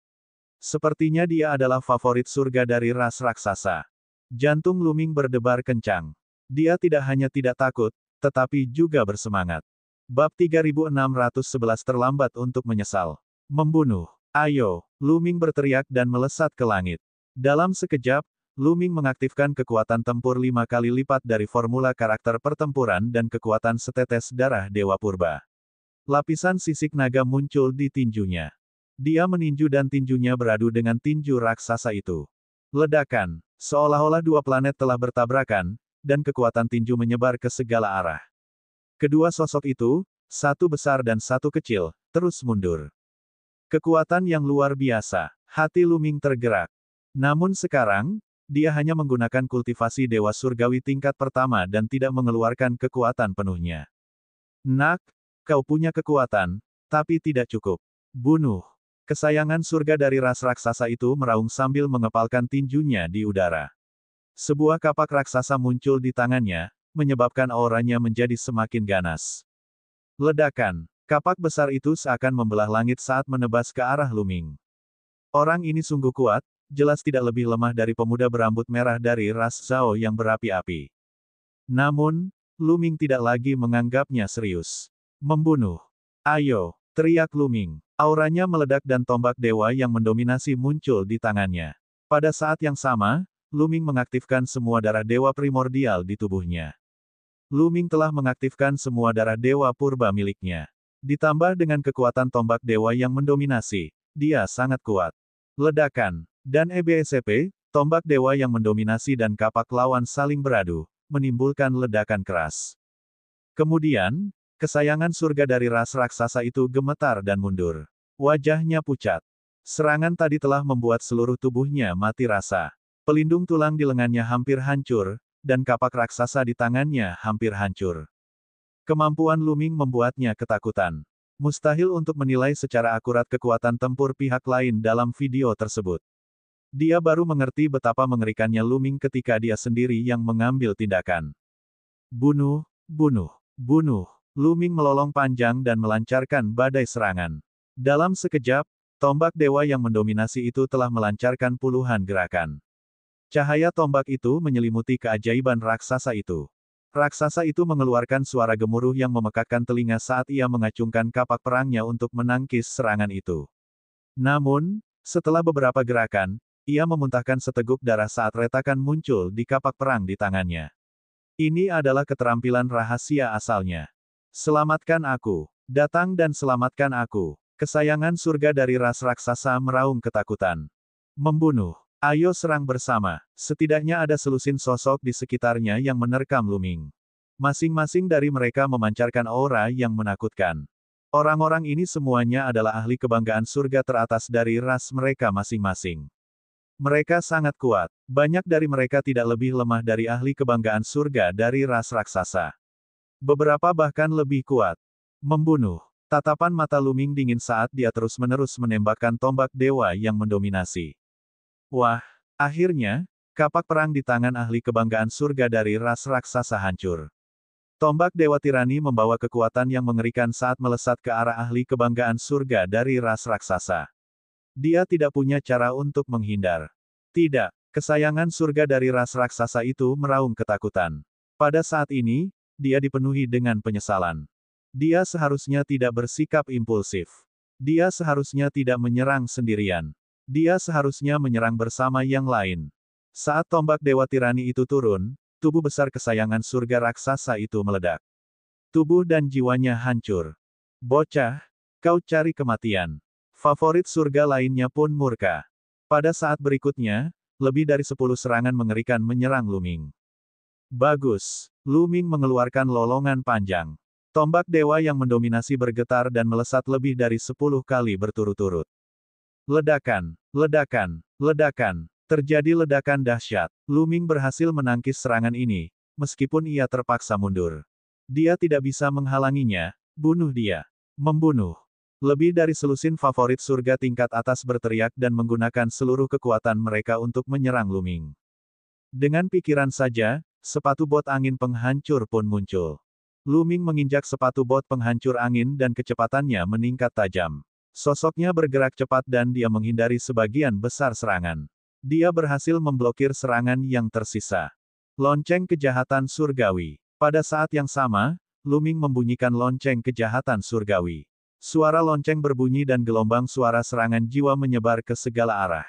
S1: Sepertinya dia adalah favorit surga dari ras raksasa. Jantung Luming berdebar kencang. Dia tidak hanya tidak takut, tetapi juga bersemangat. Bab 3611 terlambat untuk menyesal. Membunuh. Ayo, Luming berteriak dan melesat ke langit. Dalam sekejap, Luming mengaktifkan kekuatan tempur 5 kali lipat dari formula karakter pertempuran dan kekuatan setetes darah Dewa Purba. Lapisan sisik naga muncul di tinjunya. Dia meninju dan tinjunya beradu dengan tinju raksasa itu. Ledakan, seolah-olah dua planet telah bertabrakan, dan kekuatan tinju menyebar ke segala arah. Kedua sosok itu, satu besar dan satu kecil, terus mundur. Kekuatan yang luar biasa. Hati Luming tergerak. Namun sekarang, dia hanya menggunakan kultivasi Dewa Surgawi tingkat pertama dan tidak mengeluarkan kekuatan penuhnya. Nak, kau punya kekuatan, tapi tidak cukup. Bunuh. Kesayangan surga dari ras raksasa itu meraung sambil mengepalkan tinjunya di udara. Sebuah kapak raksasa muncul di tangannya, menyebabkan auranya menjadi semakin ganas. Ledakan. Kapak besar itu seakan membelah langit saat menebas ke arah Luming. Orang ini sungguh kuat, jelas tidak lebih lemah dari pemuda berambut merah dari ras Zhao yang berapi-api. Namun, Luming tidak lagi menganggapnya serius. Membunuh. Ayo, teriak Luming. Auranya meledak dan tombak dewa yang mendominasi muncul di tangannya. Pada saat yang sama, Luming mengaktifkan semua darah dewa primordial di tubuhnya. Luming telah mengaktifkan semua darah dewa purba miliknya. Ditambah dengan kekuatan tombak dewa yang mendominasi, dia sangat kuat. Ledakan, dan EBSP, tombak dewa yang mendominasi dan kapak lawan saling beradu, menimbulkan ledakan keras. Kemudian, kesayangan surga dari ras raksasa itu gemetar dan mundur. Wajahnya pucat. Serangan tadi telah membuat seluruh tubuhnya mati rasa. Pelindung tulang di lengannya hampir hancur, dan kapak raksasa di tangannya hampir hancur. Kemampuan Luming membuatnya ketakutan. Mustahil untuk menilai secara akurat kekuatan tempur pihak lain dalam video tersebut. Dia baru mengerti betapa mengerikannya Luming ketika dia sendiri yang mengambil tindakan. Bunuh, bunuh, bunuh. Luming melolong panjang dan melancarkan badai serangan. Dalam sekejap, tombak dewa yang mendominasi itu telah melancarkan puluhan gerakan. Cahaya tombak itu menyelimuti keajaiban raksasa itu. Raksasa itu mengeluarkan suara gemuruh yang memekakkan telinga saat ia mengacungkan kapak perangnya untuk menangkis serangan itu. Namun, setelah beberapa gerakan, ia memuntahkan seteguk darah saat retakan muncul di kapak perang di tangannya. Ini adalah keterampilan rahasia asalnya. Selamatkan aku. Datang dan selamatkan aku. Kesayangan surga dari ras raksasa meraung ketakutan. Membunuh. Ayo serang bersama. Setidaknya ada selusin sosok di sekitarnya yang menerkam Luming. Masing-masing dari mereka memancarkan aura yang menakutkan. Orang-orang ini semuanya adalah ahli kebanggaan surga teratas dari ras mereka masing-masing. Mereka sangat kuat. Banyak dari mereka tidak lebih lemah dari ahli kebanggaan surga dari ras raksasa. Beberapa bahkan lebih kuat. Membunuh. Tatapan mata Luming dingin saat dia terus-menerus menembakkan tombak dewa yang mendominasi. Wah, akhirnya, kapak perang di tangan ahli kebanggaan surga dari ras raksasa hancur. Tombak Dewa Tirani membawa kekuatan yang mengerikan saat melesat ke arah ahli kebanggaan surga dari ras raksasa. Dia tidak punya cara untuk menghindar. Tidak, kesayangan surga dari ras raksasa itu meraung ketakutan. Pada saat ini, dia dipenuhi dengan penyesalan. Dia seharusnya tidak bersikap impulsif. Dia seharusnya tidak menyerang sendirian. Dia seharusnya menyerang bersama yang lain. Saat tombak Dewa Tirani itu turun, tubuh besar kesayangan surga raksasa itu meledak. Tubuh dan jiwanya hancur. Bocah, kau cari kematian. Favorit surga lainnya pun murka. Pada saat berikutnya, lebih dari 10 serangan mengerikan menyerang Luming. Bagus. Luming mengeluarkan lolongan panjang. Tombak dewa yang mendominasi bergetar dan melesat lebih dari 10 kali berturut-turut. Ledakan, ledakan, ledakan. Terjadi ledakan dahsyat. Luming berhasil menangkis serangan ini, meskipun ia terpaksa mundur. Dia tidak bisa menghalanginya. Bunuh dia. Membunuh. Lebih dari selusin favorit surga tingkat atas berteriak dan menggunakan seluruh kekuatan mereka untuk menyerang Luming. Dengan pikiran saja, sepatu bot angin penghancur pun muncul. Luming menginjak sepatu bot penghancur angin dan kecepatannya meningkat tajam. Sosoknya bergerak cepat dan dia menghindari sebagian besar serangan. Dia berhasil memblokir serangan yang tersisa. Lonceng kejahatan surgawi. Pada saat yang sama, Luming membunyikan lonceng kejahatan surgawi. Suara lonceng berbunyi dan gelombang suara serangan jiwa menyebar ke segala arah.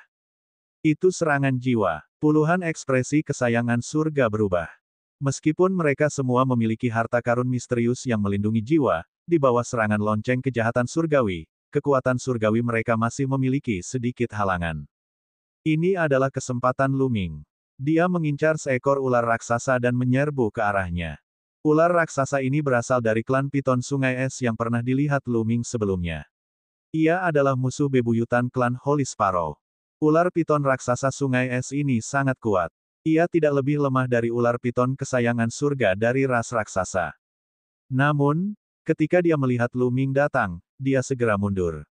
S1: Itu serangan jiwa. Puluhan ekspresi kesayangan surga berubah. Meskipun mereka semua memiliki harta karun misterius yang melindungi jiwa, di bawah serangan lonceng kejahatan surgawi, kekuatan surgawi mereka masih memiliki sedikit halangan. Ini adalah kesempatan Luming. Dia mengincar seekor ular raksasa dan menyerbu ke arahnya. Ular raksasa ini berasal dari klan Piton Sungai Es yang pernah dilihat Luming sebelumnya. Ia adalah musuh bebuyutan klan Holy Sparrow. Ular piton raksasa Sungai Es ini sangat kuat. Ia tidak lebih lemah dari ular piton kesayangan surga dari ras raksasa. Namun, ketika dia melihat Luming datang, dia segera mundur.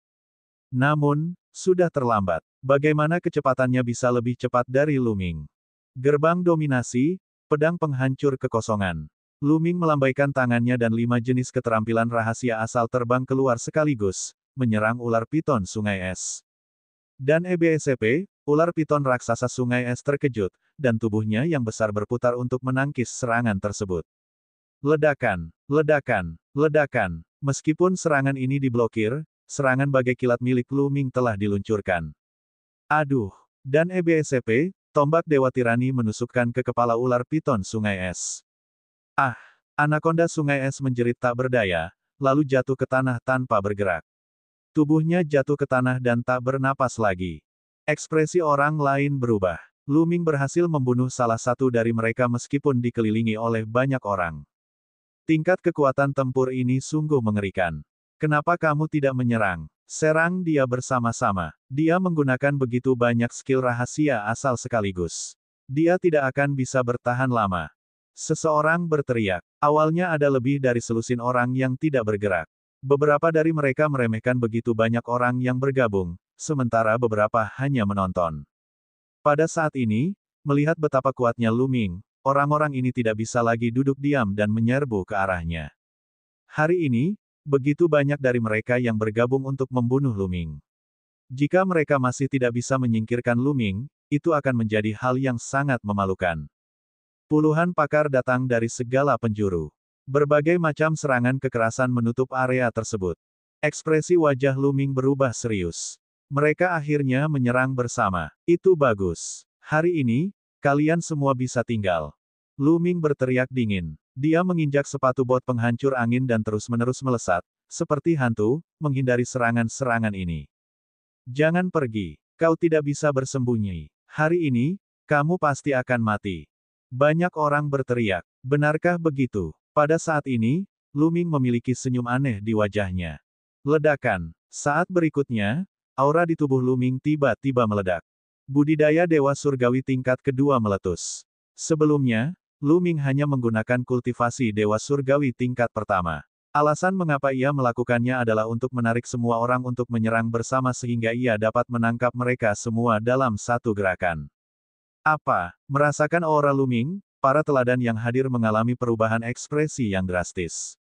S1: Namun, sudah terlambat. Bagaimana kecepatannya bisa lebih cepat dari Luming? Gerbang dominasi, pedang penghancur kekosongan. Luming melambaikan tangannya dan 5 jenis keterampilan rahasia asal terbang keluar sekaligus, menyerang ular piton Sungai Es. Dan EBSP, ular piton raksasa Sungai Es terkejut, dan tubuhnya yang besar berputar untuk menangkis serangan tersebut. Ledakan, ledakan, ledakan. Meskipun serangan ini diblokir, serangan bagai kilat milik Luming telah diluncurkan. Aduh! Dan EBSP, tombak Dewa Tirani menusukkan ke kepala ular piton Sungai Es. Ah! Anaconda Sungai Es menjerit tak berdaya, lalu jatuh ke tanah tanpa bergerak. Tubuhnya jatuh ke tanah dan tak bernapas lagi. Ekspresi orang lain berubah. Luming berhasil membunuh salah satu dari mereka meskipun dikelilingi oleh banyak orang. Tingkat kekuatan tempur ini sungguh mengerikan. Kenapa kamu tidak menyerang? Serang dia bersama-sama. Dia menggunakan begitu banyak skill rahasia asal sekaligus. Dia tidak akan bisa bertahan lama. Seseorang berteriak. Awalnya ada lebih dari selusin orang yang tidak bergerak. Beberapa dari mereka meremehkan begitu banyak orang yang bergabung, sementara beberapa hanya menonton. Pada saat ini, melihat betapa kuatnya Luming, orang-orang ini tidak bisa lagi duduk diam dan menyerbu ke arahnya. Hari ini, begitu banyak dari mereka yang bergabung untuk membunuh Luming. Jika mereka masih tidak bisa menyingkirkan Luming, itu akan menjadi hal yang sangat memalukan. Puluhan pakar datang dari segala penjuru. Berbagai macam serangan kekerasan menutup area tersebut. Ekspresi wajah Luming berubah serius. Mereka akhirnya menyerang bersama. Itu bagus. Hari ini, kalian semua bisa tinggal. Luming berteriak dingin. Dia menginjak sepatu bot penghancur angin dan terus-menerus melesat, seperti hantu, menghindari serangan-serangan ini. Jangan pergi. Kau tidak bisa bersembunyi. Hari ini, kamu pasti akan mati. Banyak orang berteriak. Benarkah begitu? Pada saat ini, Luming memiliki senyum aneh di wajahnya. Ledakan. Saat berikutnya, aura di tubuh Lu Ming tiba-tiba meledak. Budidaya Dewa Surgawi tingkat kedua meletus. Sebelumnya, Lu Ming hanya menggunakan kultivasi Dewa Surgawi tingkat pertama. Alasan mengapa ia melakukannya adalah untuk menarik semua orang untuk menyerang bersama sehingga ia dapat menangkap mereka semua dalam satu gerakan. Apa? Merasakan aura Lu Ming, para teladan yang hadir mengalami perubahan ekspresi yang drastis.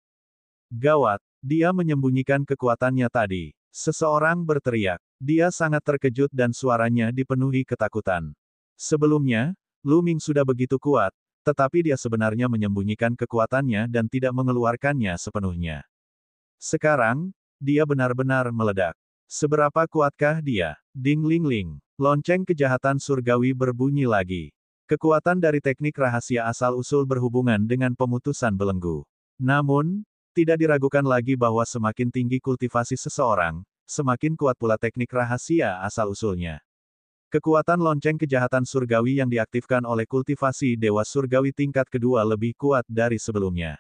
S1: Gawat, dia menyembunyikan kekuatannya tadi. Seseorang berteriak. Dia sangat terkejut dan suaranya dipenuhi ketakutan. Sebelumnya, Lu Ming sudah begitu kuat, tetapi dia sebenarnya menyembunyikan kekuatannya dan tidak mengeluarkannya sepenuhnya. Sekarang, dia benar-benar meledak. Seberapa kuatkah dia? Ding ling ling. Lonceng kejahatan surgawi berbunyi lagi. Kekuatan dari teknik rahasia asal-usul berhubungan dengan pemutusan belenggu. Namun, tidak diragukan lagi bahwa semakin tinggi kultivasi seseorang, semakin kuat pula teknik rahasia asal-usulnya. Kekuatan lonceng kejahatan surgawi yang diaktifkan oleh kultivasi Dewa Surgawi tingkat kedua lebih kuat dari sebelumnya.